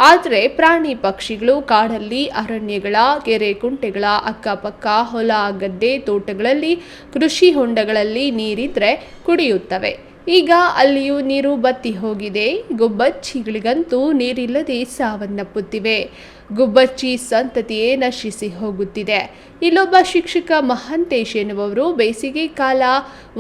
ಆದರೆ ಪ್ರಾಣಿ ಪಕ್ಷಿಗಳು ಕಾಡಲ್ಲಿ, ಅರಣ್ಯಗಳ, ಕೆರೆ ಕುಂಟೆಗಳ ಅಕ್ಕಪಕ್ಕ, ಹೊಲ ಗದ್ದೆ ತೋಟಗಳಲ್ಲಿ, ಕೃಷಿ ಹೊಂಡಗಳಲ್ಲಿ ನೀರಿದ್ರೆ ಕುಡಿಯುತ್ತವೆ. ಈಗ ಅಲ್ಲಿಯೂ ನೀರು ಬತ್ತಿ ಹೋಗಿದೆ. ಗುಬ್ಬಚ್ಚಿಗಳಿಗಂತೂ ನೀರಿಲ್ಲದೆ ಸಾವನ್ನಪ್ಪುತ್ತಿವೆ. ಗುಬ್ಬಚ್ಚಿ ಸಂತತಿಯೇ ನಶಿಸಿ ಹೋಗುತ್ತಿದೆ. ಇಲ್ಲೊಬ್ಬ ಶಿಕ್ಷಕ ಮಹಂತೇಶ್ ಎನ್ನುವವರು ಬೇಸಿಗೆ ಕಾಲ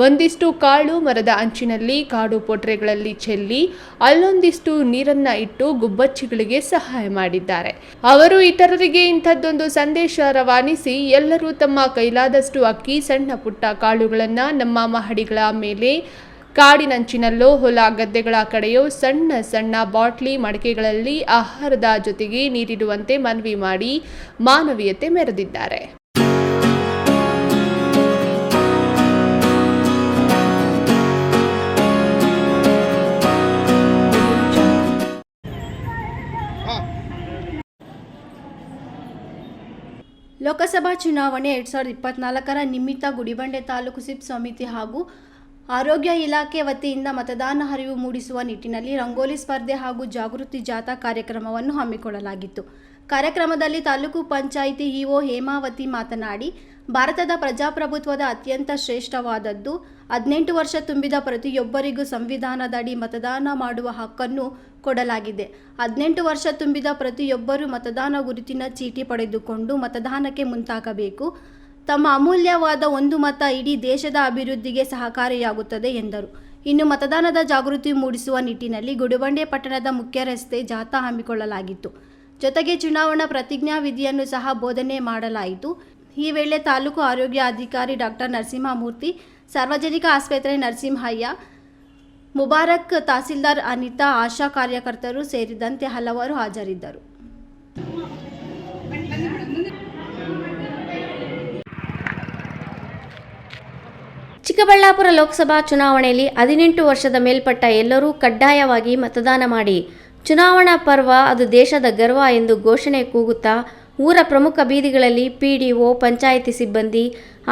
ಒಂದಿಷ್ಟು ಕಾಳು ಮರದ ಅಂಚಿನಲ್ಲಿ ಕಾಡು ಪೊಟ್ರೆಗಳಲ್ಲಿ ಚೆಲ್ಲಿ ಅಲ್ಲೊಂದಿಷ್ಟು ನೀರನ್ನ ಇಟ್ಟು ಗುಬ್ಬಚ್ಚಿಗಳಿಗೆ ಸಹಾಯ ಮಾಡಿದ್ದಾರೆ. ಅವರು ಇತರರಿಗೆ ಇಂಥದ್ದೊಂದು ಸಂದೇಶ ರವಾನಿಸಿ ಎಲ್ಲರೂ ತಮ್ಮ ಕೈಲಾದಷ್ಟು ಅಕ್ಕಿ, ಸಣ್ಣ ಪುಟ್ಟ ಕಾಳುಗಳನ್ನ ನಮ್ಮ ಮಹಡಿಗಳ ಮೇಲೆ, ಕಾಡಿನಂಚಿನಲ್ಲೋ, ಹೊಲ ಗದ್ದೆಗಳ ಕಡೆಯೋ ಸಣ್ಣ ಸಣ್ಣ ಬಾಟ್ಲಿ, ಮಡಕೆಗಳಲ್ಲಿ ಆಹಾರದ ಜೊತೆಗೆ ನೀರಿಡುವಂತೆ ಮನವಿ ಮಾಡಿ ಮಾನವೀಯತೆ ಮೆರೆದಿದ್ದಾರೆ. ಲೋಕಸಭಾ ಚುನಾವಣೆ 2024ರ ನಿಮಿತ್ತ ಗುಡಿಬಂಡೆ ತಾಲೂಕು ಸಿಪ್ ಸಮಿತಿ ಹಾಗೂ ಆರೋಗ್ಯ ಇಲಾಖೆ ವತಿಯಿಂದ ಮತದಾನ ಅರಿವು ಮೂಡಿಸುವ ನಿಟ್ಟಿನಲ್ಲಿ ರಂಗೋಲಿ ಸ್ಪರ್ಧೆ ಹಾಗೂ ಜಾಗೃತಿ ಜಾಥಾ ಕಾರ್ಯಕ್ರಮವನ್ನು ಹಮ್ಮಿಕೊಳ್ಳಲಾಗಿತ್ತು. ಕಾರ್ಯಕ್ರಮದಲ್ಲಿ ತಾಲೂಕು ಪಂಚಾಯಿತಿ ಇಒ ಹೇಮಾವತಿ ಮಾತನಾಡಿ, ಭಾರತದ ಪ್ರಜಾಪ್ರಭುತ್ವದ ಅತ್ಯಂತ ಶ್ರೇಷ್ಠವಾದದ್ದು 18 ವರ್ಷ ತುಂಬಿದ ಪ್ರತಿಯೊಬ್ಬರಿಗೂ ಸಂವಿಧಾನದಡಿ ಮತದಾನ ಮಾಡುವ ಹಕ್ಕನ್ನು ಕೊಡಲಾಗಿದೆ. 18 ವರ್ಷ ತುಂಬಿದ ಪ್ರತಿಯೊಬ್ಬರೂ ಮತದಾನ ಗುರುತಿನ ಚೀಟಿ ಪಡೆದುಕೊಂಡು ಮತದಾನಕ್ಕೆ ಮುಂದಾಗಬೇಕು. ತಮ್ಮ ಅಮೂಲ್ಯವಾದ ಒಂದು ಮತ ಇಡೀ ದೇಶದ ಅಭಿವೃದ್ಧಿಗೆ ಸಹಕಾರಿಯಾಗುತ್ತದೆ ಎಂದರು. ಇನ್ನು ಮತದಾನದ ಜಾಗೃತಿ ಮೂಡಿಸುವ ನಿಟ್ಟಿನಲ್ಲಿ ಗುಡಿಬಂಡೆ ಪಟ್ಟಣದ ಮುಖ್ಯ ರಸ್ತೆ ಜಾಥಾ ಹಮ್ಮಿಕೊಳ್ಳಲಾಗಿತ್ತು. ಜೊತೆಗೆ ಚುನಾವಣಾ ಪ್ರತಿಜ್ಞಾ ವಿಧಿಯನ್ನು ಸಹ ಬೋಧನೆ ಮಾಡಲಾಯಿತು. ಈ ವೇಳೆ ತಾಲೂಕು ಆರೋಗ್ಯ ಅಧಿಕಾರಿ ಡಾಕ್ಟರ್ ನರಸಿಂಹಮೂರ್ತಿ, ಸಾರ್ವಜನಿಕ ಆಸ್ಪತ್ರೆ ನರಸಿಂಹಯ್ಯ, ಮುಬಾರಕ್, ತಹಸೀಲ್ದಾರ್ ಅನಿತಾ, ಆಶಾ ಕಾರ್ಯಕರ್ತರು ಸೇರಿದಂತೆ ಹಲವರು ಹಾಜರಿದ್ದರು. ಚಿಕ್ಕಬಳ್ಳಾಪುರ ಲೋಕಸಭಾ ಚುನಾವಣೆಯಲ್ಲಿ 18 ವರ್ಷದ ಮೇಲ್ಪಟ್ಟ ಎಲ್ಲರೂ ಕಡ್ಡಾಯವಾಗಿ ಮತದಾನ ಮಾಡಿ, ಚುನಾವಣಾ ಪರ್ವ ಅದು ದೇಶದ ಗರ್ವ ಎಂದು ಘೋಷಣೆ ಕೂಗುತ್ತಾ ಊರ ಪ್ರಮುಖ ಬೀದಿಗಳಲ್ಲಿ ಪಿಡಿಒ, ಪಂಚಾಯಿತಿ ಸಿಬ್ಬಂದಿ,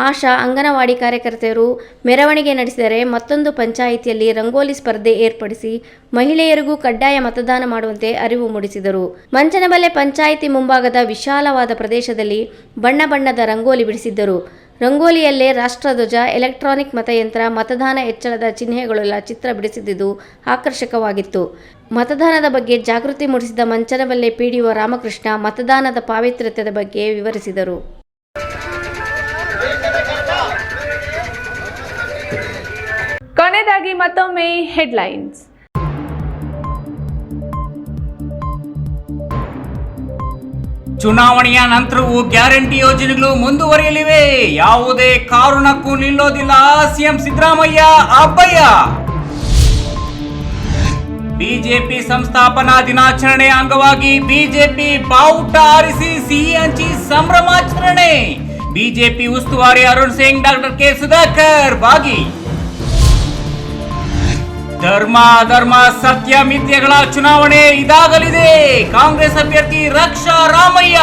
ಆಶಾ, ಅಂಗನವಾಡಿ ಕಾರ್ಯಕರ್ತೆಯರು ಮೆರವಣಿಗೆ ನಡೆಸಿದರೆ, ಮತ್ತೊಂದು ಪಂಚಾಯಿತಿಯಲ್ಲಿ ರಂಗೋಲಿ ಸ್ಪರ್ಧೆ ಏರ್ಪಡಿಸಿ ಮಹಿಳೆಯರಿಗೂ ಕಡ್ಡಾಯ ಮತದಾನ ಮಾಡುವಂತೆ ಅರಿವು ಮೂಡಿಸಿದರು. ಮಂಚನಬೆಲೆ ಪಂಚಾಯಿತಿ ಮುಂಭಾಗದ ವಿಶಾಲವಾದ ಪ್ರದೇಶದಲ್ಲಿ ಬಣ್ಣ ಬಣ್ಣದ ರಂಗೋಲಿ ಬಿಡಿಸಿದ್ದರು. ರಂಗೋಲಿಯಲ್ಲೇ ರಾಷ್ಟ್ರಧ್ವಜ, ಎಲೆಕ್ಟ್ರಾನಿಕ್ ಮತಯಂತ್ರ, ಮತದಾನ ಹೆಚ್ಚಳದ ಚಿಹ್ನೆಗಳೆಲ್ಲ ಚಿತ್ರ ಬಿಡಿಸಿದ್ದು ಆಕರ್ಷಕವಾಗಿತ್ತು. ಮತದಾನದ ಬಗ್ಗೆ ಜಾಗೃತಿ ಮೂಡಿಸಿದ ಮಂಚನಬೆಲೆ ಪಿಡಿಒ ರಾಮಕೃಷ್ಣ ಮತದಾನದ ಪಾವಿತ್ರ್ಯತೆ ಬಗ್ಗೆ ವಿವರಿಸಿದರು. ಕೊನೆಯದಾಗಿ ಮತ್ತೊಮ್ಮೆ ಹೆಡ್ಲೈನ್ಸ್. ಚುನಾವಣೆಯ ನಂತರವೂ ಗ್ಯಾರಂಟಿ ಯೋಜನೆಗಳು ಮುಂದುವರಿಯಲಿವೆ, ಯಾವುದೇ ಕಾರಣಕ್ಕೂ ನಿಲ್ಲೋದಿಲ್ಲ ಸಿಎಂ ಸಿದ್ದರಾಮಯ್ಯ ಅಬ್ಬಯ್ಯ. ಬಿಜೆಪಿ ಸಂಸ್ಥಾಪನಾ ದಿನಾಚರಣೆ ಅಂಗವಾಗಿ ಬಿಜೆಪಿ ಬಾವುಟ ಆರಿಸಿ ಸಿಹಿ ಹಂಚಿ ಸಂಭ್ರಮಾಚರಣೆ. ಬಿಜೆಪಿ ಉಸ್ತುವಾರಿ ಅರುಣ್ ಸಿಂಗ್, ಡಾಕ್ಟರ್ ಕೆ ಸುಧಾಕರ್ ಭಾಗಿ. ಧರ್ಮ ಸತ್ಯ ಮಿಥ್ಯಗಳ ಚುನಾವಣೆ ಇದಾಗಲಿದೆ, ಕಾಂಗ್ರೆಸ್ ಅಭ್ಯರ್ಥಿ ರಕ್ಷಾ ರಾಮಯ್ಯ.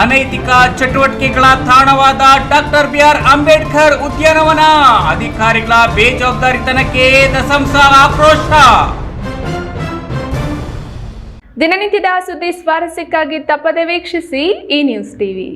ಅನೈತಿಕ ಚಟುವಟಿಕೆಗಳ ತಾಣವಾದ ಡಾಕ್ಟರ್ ಬಿಆರ್ ಅಂಬೇಡ್ಕರ್ ಉದ್ಯಾನವನ, ಅಧಿಕಾರಿಗಳ ಬೇಜವಾಬ್ದಾರಿತನಕ್ಕೆ ದಸಂಸ ಆಕ್ರೋಶ. ದಿನನಿತ್ಯದ ಸುದ್ದಿ ಸ್ವಾರಸ್ಯಕ್ಕಾಗಿ ತಪ್ಪದೆ ವೀಕ್ಷಿಸಿ ಈ ನ್ಯೂಸ್ ಟಿವಿ.